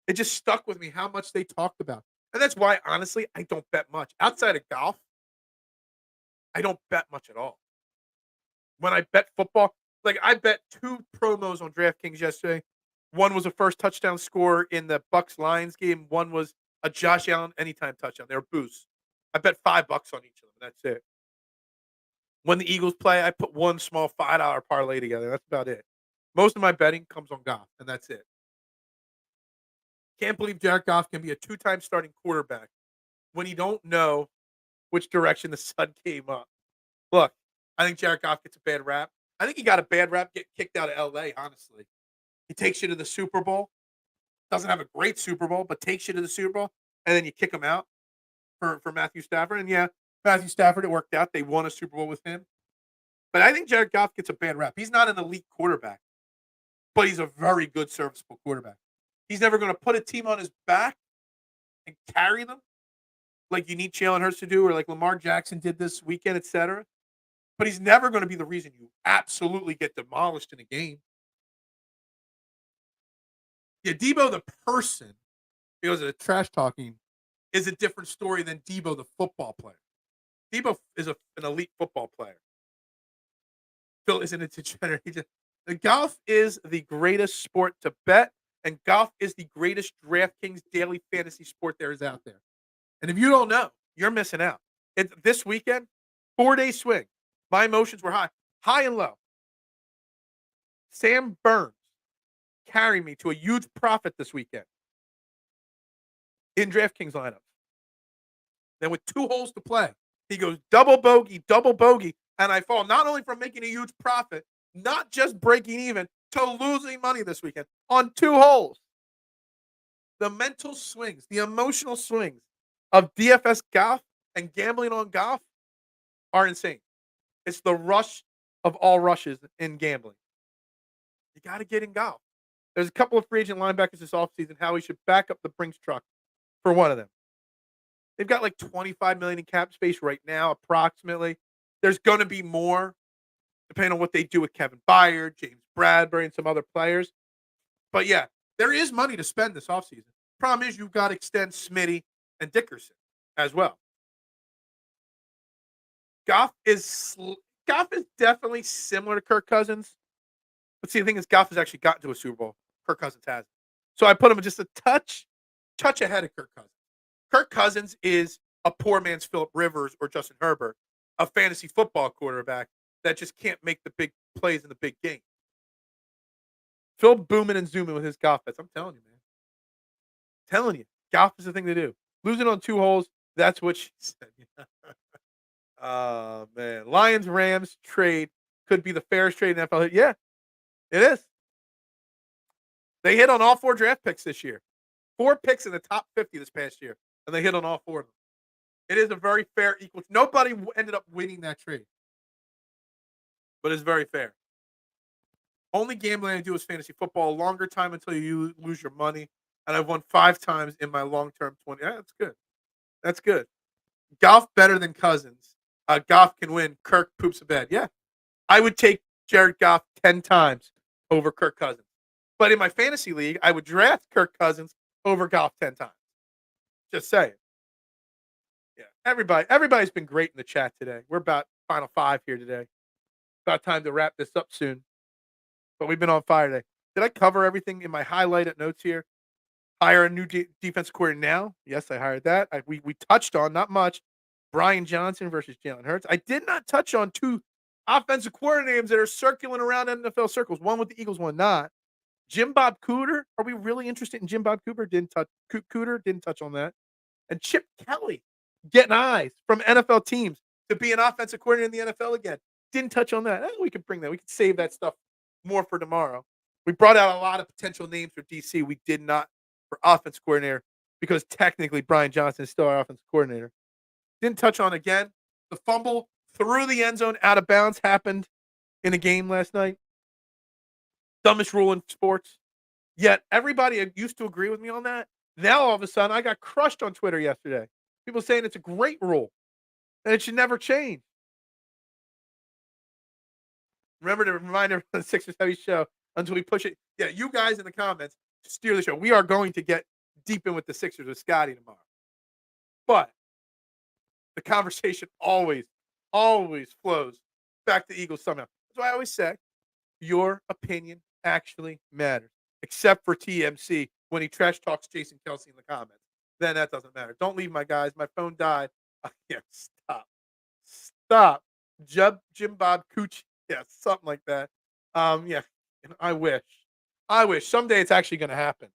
A: it just stuck with me how much they talked about. And that's why, honestly, I don't bet much. Outside of golf, I don't bet much at all. When I bet football, like I bet 2 promos on DraftKings yesterday. One was a first touchdown score in the Bucs-Lions game. One was a Josh Allen anytime touchdown. They were boosts. I bet $5 on each of them. That's it. When the Eagles play, I put one small $5 parlay together. That's about it. Most of my betting comes on Goff, and that's it. Can't believe Jared Goff can be a 2-time starting quarterback when you don't know which direction the sun came up. Look, I think Jared Goff gets a bad rap. I think he got a bad rap getting kicked out of L.A., honestly. He takes you to the Super Bowl. Doesn't have a great Super Bowl, but takes you to the Super Bowl, and then you kick him out for Matthew Stafford. And yeah, Matthew Stafford, it worked out. They won a Super Bowl with him. But I think Jared Goff gets a bad rap. He's not an elite quarterback, but he's a very good, serviceable quarterback. He's never going to put a team on his back and carry them like you need Jalen Hurts to do, or like Lamar Jackson did this weekend, etc. But he's never going to be the reason you absolutely get demolished in a game. Yeah, Debo the person because of the trash talking, is a different story than Debo, the football player. Debo is an elite football player. Phil isn't a degenerate. The golf is the greatest sport to bet, and golf is the greatest DraftKings daily fantasy sport there is out there. And if you don't know, you're missing out. This weekend, 4-day swing. My emotions were high and low. Sam Burns carried me to a huge profit this weekend in DraftKings lineups. Then with 2 holes to play, he goes double bogey, and I fall not only from making a huge profit, not just breaking even, to losing money this weekend on 2 holes. The mental swings, the emotional swings of DFS golf and gambling on golf are insane. It's the rush of all rushes in gambling. You got to get in golf. There's a couple of free agent linebackers this offseason. Howie should back up the Brinks truck for one of them. They've got like $25 million in cap space right now, approximately. There's going to be more, depending on what they do with Kevin Byard, James Bradbury, and some other players. But yeah, there is money to spend this offseason. Problem is, you've got to extend Smitty and Dickerson as well. Goff is definitely similar to Kirk Cousins. But see, the thing is, Goff has actually gotten to a Super Bowl. Kirk Cousins hasn't. So I put him just a touch ahead of Kirk Cousins. Kirk Cousins is a poor man's Phillip Rivers or Justin Herbert, a fantasy football quarterback that just can't make the big plays in the big game. Phil booming and zooming with his golf bets. I'm telling you, man. Telling you, golf is the thing to do. Losing on 2 holes, that's what she said. Oh, man. Lions-Rams trade could be the fairest trade in NFL. Yeah, it is. They hit on all 4 draft picks this year. 4 picks in the top 50 this past year, and they hit on all 4 of them. It is a very fair equal. Nobody ended up winning that trade, but it's very fair. Only gambling I do is fantasy football. A longer time until you lose your money, and I've won 5 times in my long-term 20. Yeah, that's good. That's good. Golf better than Cousins. Goff can win. Kirk poops a bed. Yeah, I would take Jared Goff 10 times over Kirk Cousins. But in my fantasy league, I would draft Kirk Cousins over Goff 10 times. Just saying. Yeah, everybody's been great in the chat today. We're about final 5 here today. About time to wrap this up soon. But we've been on fire today. Did I cover everything in my highlighted notes here? Hire a new defense coordinator now. Yes, I hired that. We touched on, not much, Brian Johnson versus Jalen Hurts. I did not touch on 2 offensive coordinators that are circling around NFL circles. One with the Eagles, one not. Jim Bob Cooter. Are we really interested in Jim Bob Cooter? Cooter didn't touch on that. And Chip Kelly getting eyes from NFL teams to be an offensive coordinator in the NFL again. Didn't touch on that. We could bring that. We could save that stuff more for tomorrow. We brought out a lot of potential names for DC. We did not for offensive coordinator because technically Brian Johnson is still our offensive coordinator. Didn't touch on again. The fumble through the end zone out of bounds happened in a game last night. Dumbest rule in sports. Yet everybody used to agree with me on that. Now all of a sudden I got crushed on Twitter yesterday. People saying it's a great rule and it should never change. Remember to remind everyone the Sixers Heavy Show until we push it. Yeah, you guys in the comments steer the show. We are going to get deep in with the Sixers with Scotty tomorrow. But the conversation always flows back to Eagles somehow. That's why I always say your opinion actually matters. Except for TMC when he trash talks Jason Kelsey in the comments. Then that doesn't matter. Don't leave my guys. My phone died. Yeah, stop. Jim Bob Cooch. Yeah, something like that. Yeah, I wish. Someday it's actually going to happen.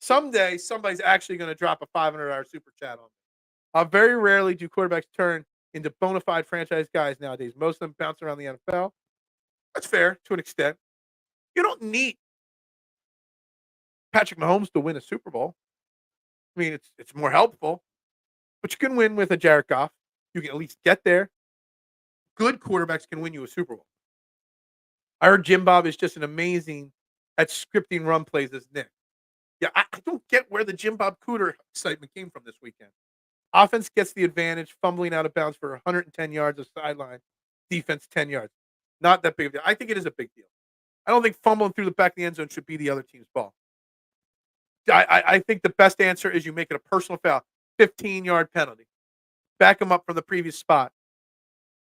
A: Someday somebody's actually going to drop a $500 super chat on me. Very rarely do quarterbacks turn into bona fide franchise guys nowadays. Most of them bounce around the NFL. That's fair to an extent. You don't need Patrick Mahomes to win a Super Bowl. I mean, it's more helpful. But you can win with a Jared Goff. You can at least get there. Good quarterbacks can win you a Super Bowl. I heard Jim Bob is just an amazing at scripting run plays as Nick. Yeah, I don't get where the Jim Bob Cooter excitement came from this weekend. Offense gets the advantage, fumbling out of bounds for 110 yards of sideline. Defense, 10 yards. Not that big of a deal. I think it is a big deal. I don't think fumbling through the back of the end zone should be the other team's ball. I think the best answer is you make it a personal foul, 15-yard penalty. Back them up from the previous spot.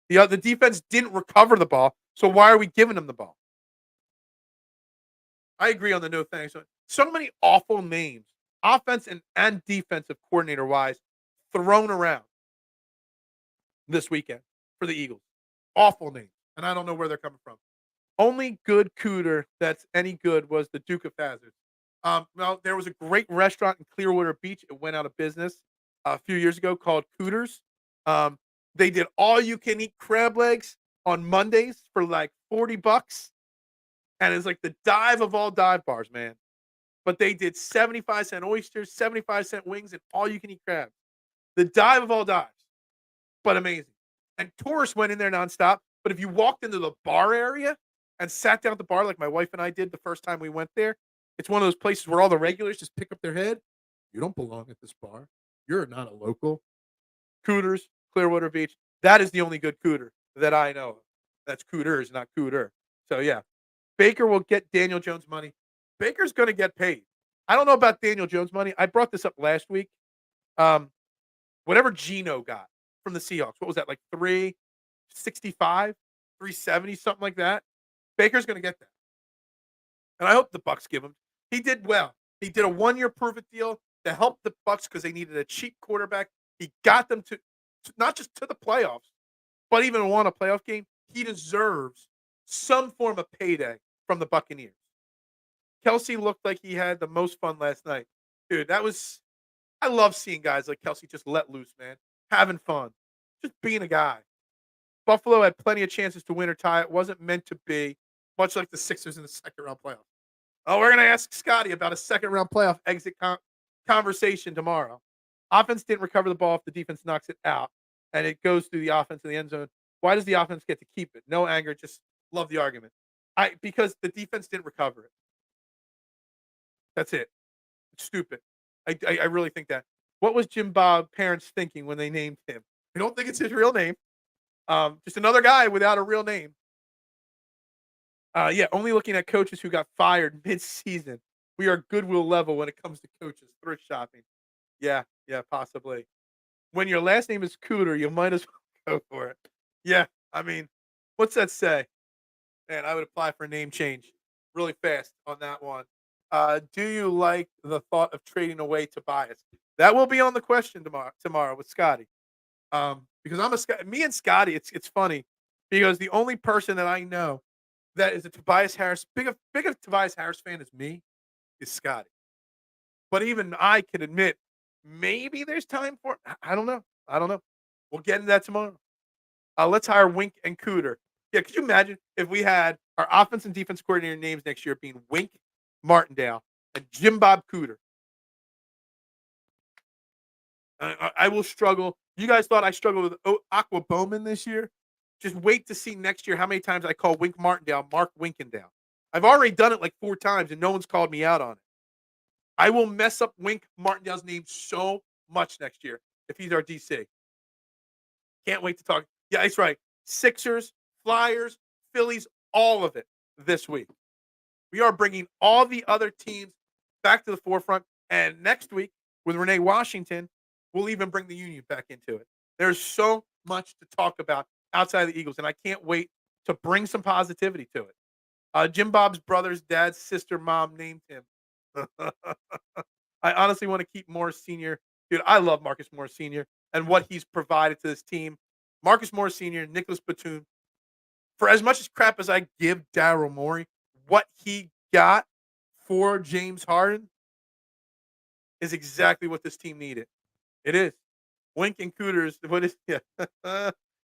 A: The defense didn't recover the ball, so why are we giving them the ball? I agree on the no thanks. So many awful names, offense and defensive coordinator wise, thrown around this weekend for the Eagles. Awful names, and I don't know where they're coming from. Only good cooter that's any good was the Duke of Hazzard. Well, there was a great restaurant in Clearwater Beach. It went out of business a few years ago called Cooters. Um, they did all you can eat crab legs on Mondays for like $40. And it's like the dive of all dive bars, man. But they did 75-cent oysters, 75-cent wings, and all you can eat crabs. The dive of all dives, but amazing. And tourists went in there nonstop. But if you walked into the bar area and sat down at the bar like my wife and I did the first time we went there, it's one of those places where all the regulars just pick up their head. You don't belong at this bar. You're not a local. Cooters, Clearwater Beach. That is the only good cooter that I know of. That's Cooters, not Cooter. So, yeah. Baker will get Daniel Jones money. Baker's going to get paid. I don't know about Daniel Jones money. I brought this up last week. Whatever Geno got from the Seahawks, what was that, like 365, 370, something like that? Baker's going to get that. And I hope the Bucks give him. He did well. He did a one-year prove-it deal to help the Bucks because they needed a cheap quarterback. He got them to not just to the playoffs, but even won a playoff game. He deserves some form of payday from the Buccaneers. Kelsey looked like he had the most fun last night. Dude, I love seeing guys like Kelsey just let loose, man. Having fun. Just being a guy. Buffalo had plenty of chances to win or tie. It wasn't meant to be, much like the Sixers in the second round playoff. Oh, we're going to ask Scotty about a second round playoff exit conversation tomorrow. Offense didn't recover the ball if the defense knocks it out, and it goes through the offense in the end zone. Why does the offense get to keep it? No anger, just love the argument. Because the defense didn't recover it. That's it. It's stupid. I really think that. What was Jim Bob parents thinking when they named him? I don't think it's his real name. Just another guy without a real name. Yeah, only looking at coaches who got fired mid-season. We are goodwill level when it comes to coaches. Thrift shopping. Yeah, possibly. When your last name is Cooter, you might as well go for it. Yeah, I mean, what's that say? Man, I would apply for a name change really fast on that one. Do you like the thought of trading away Tobias? That will be on the question tomorrow with Scotty. Because me and Scotty, it's funny because the only person that I know that is a Tobias Harris, big of Tobias Harris fan as me, is Scotty. But even I can admit, maybe there's time for it. I don't know. We'll get into that tomorrow. Let's hire Wink and Cooter. Yeah, could you imagine if we had our offense and defense coordinator names next year being Wink Martindale and Jim Bob Cooter? I will struggle. You guys thought I struggled with Aqua Bowman this year? Just wait to see next year how many times I call Wink Martindale Mark Winkendale. I've already done it like 4 times, and no one's called me out on it. I will mess up Wink Martindale's name so much next year if he's our DC. Can't wait to talk. Yeah, that's right. Sixers, Flyers, Phillies, all of it this week. We are bringing all the other teams back to the forefront. And next week, with Renee Washington, we'll even bring the Union back into it. There's so much to talk about outside of the Eagles, and I can't wait to bring some positivity to it. Jim Bob's brother's dad's sister mom named him. I honestly want to keep Morris Sr. Dude, I love Marcus Morris Sr. and what he's provided to this team. Marcus Morris Sr., Nicholas Batum. For as much as crap as I give Daryl Morey, what he got for James Harden is exactly what this team needed. It is. Wink and Cooters. What is? Yeah.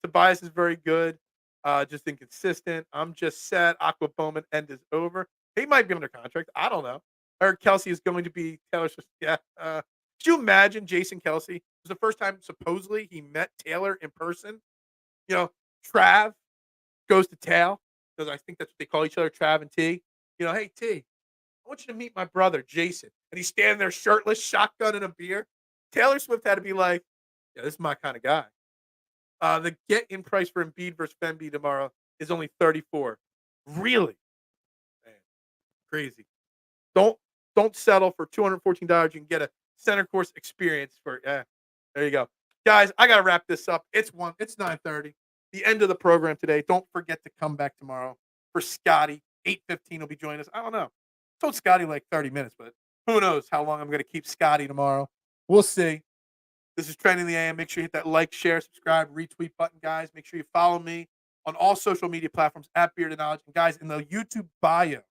A: Tobias is very good. Just inconsistent. I'm just sad. Aqua Bowman end is over. He might be under contract. I don't know. Or Kelsey is going to be Taylor Swift. Yeah. Could you imagine Jason Kelsey? It was the first time supposedly he met Taylor in person. You know, Trav goes to Tail because I think that's what they call each other, Trav and T. You know, hey T, I want you to meet my brother Jason. And he's standing there shirtless, shotgun and a beer. Taylor Swift had to be like, yeah, this is my kind of guy. The get-in price for Embiid versus Femby tomorrow is only $34. Really? Man, crazy. Don't Don't settle for $214. You can get a center course experience for there you go. Guys, I gotta wrap this up. It's 9:30. The end of the program today. Don't forget to come back tomorrow for Scotty. 8:15 will be joining us. I don't know. I told Scotty like 30 minutes, but who knows how long I'm gonna keep Scotty tomorrow. We'll see. This is Trending the AM. Make sure you hit that like, share, subscribe, retweet button, guys. Make sure you follow me on all social media platforms at Bearded Knowledge. And guys, in the YouTube bio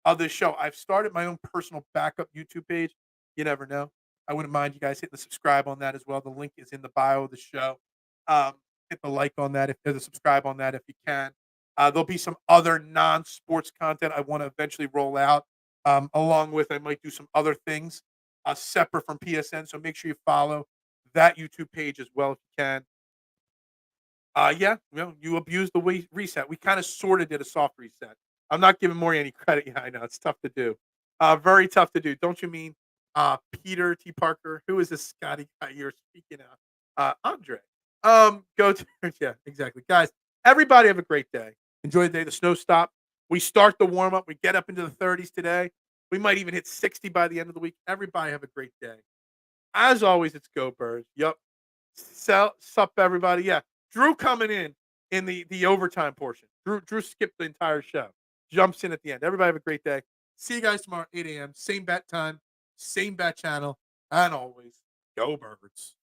A: of this show, I've started my own personal backup YouTube page. You never know. I wouldn't mind you guys hitting the subscribe on that as well. The link is in the bio of the show. Hit the like on that, if the subscribe on that if you can. There'll be some other non-sports content I want to eventually roll out. Along with, I might do some other things separate from PSN. So make sure you follow that YouTube page as well if you can. Yeah, you abused the reset. We kind of sorta did a soft reset. I'm not giving Maury any credit. Yeah, I know it's tough to do. Very tough to do. Don't you mean Peter T. Parker? Who is this Scotty guy you're speaking of? Andre. Go to yeah, exactly. Guys, everybody have a great day. Enjoy the day. The snow stopped. We start the warm up. We get up into the 30s today. We might even hit 60 by the end of the week. Everybody have a great day. As always, it's Go Birds. Yup. Sup, everybody. Yeah. Drew coming in the overtime portion. Drew skipped the entire show. Jumps in at the end. Everybody have a great day. See you guys tomorrow, 8 a.m. Same bat time, same bat channel, and always, Go Birds.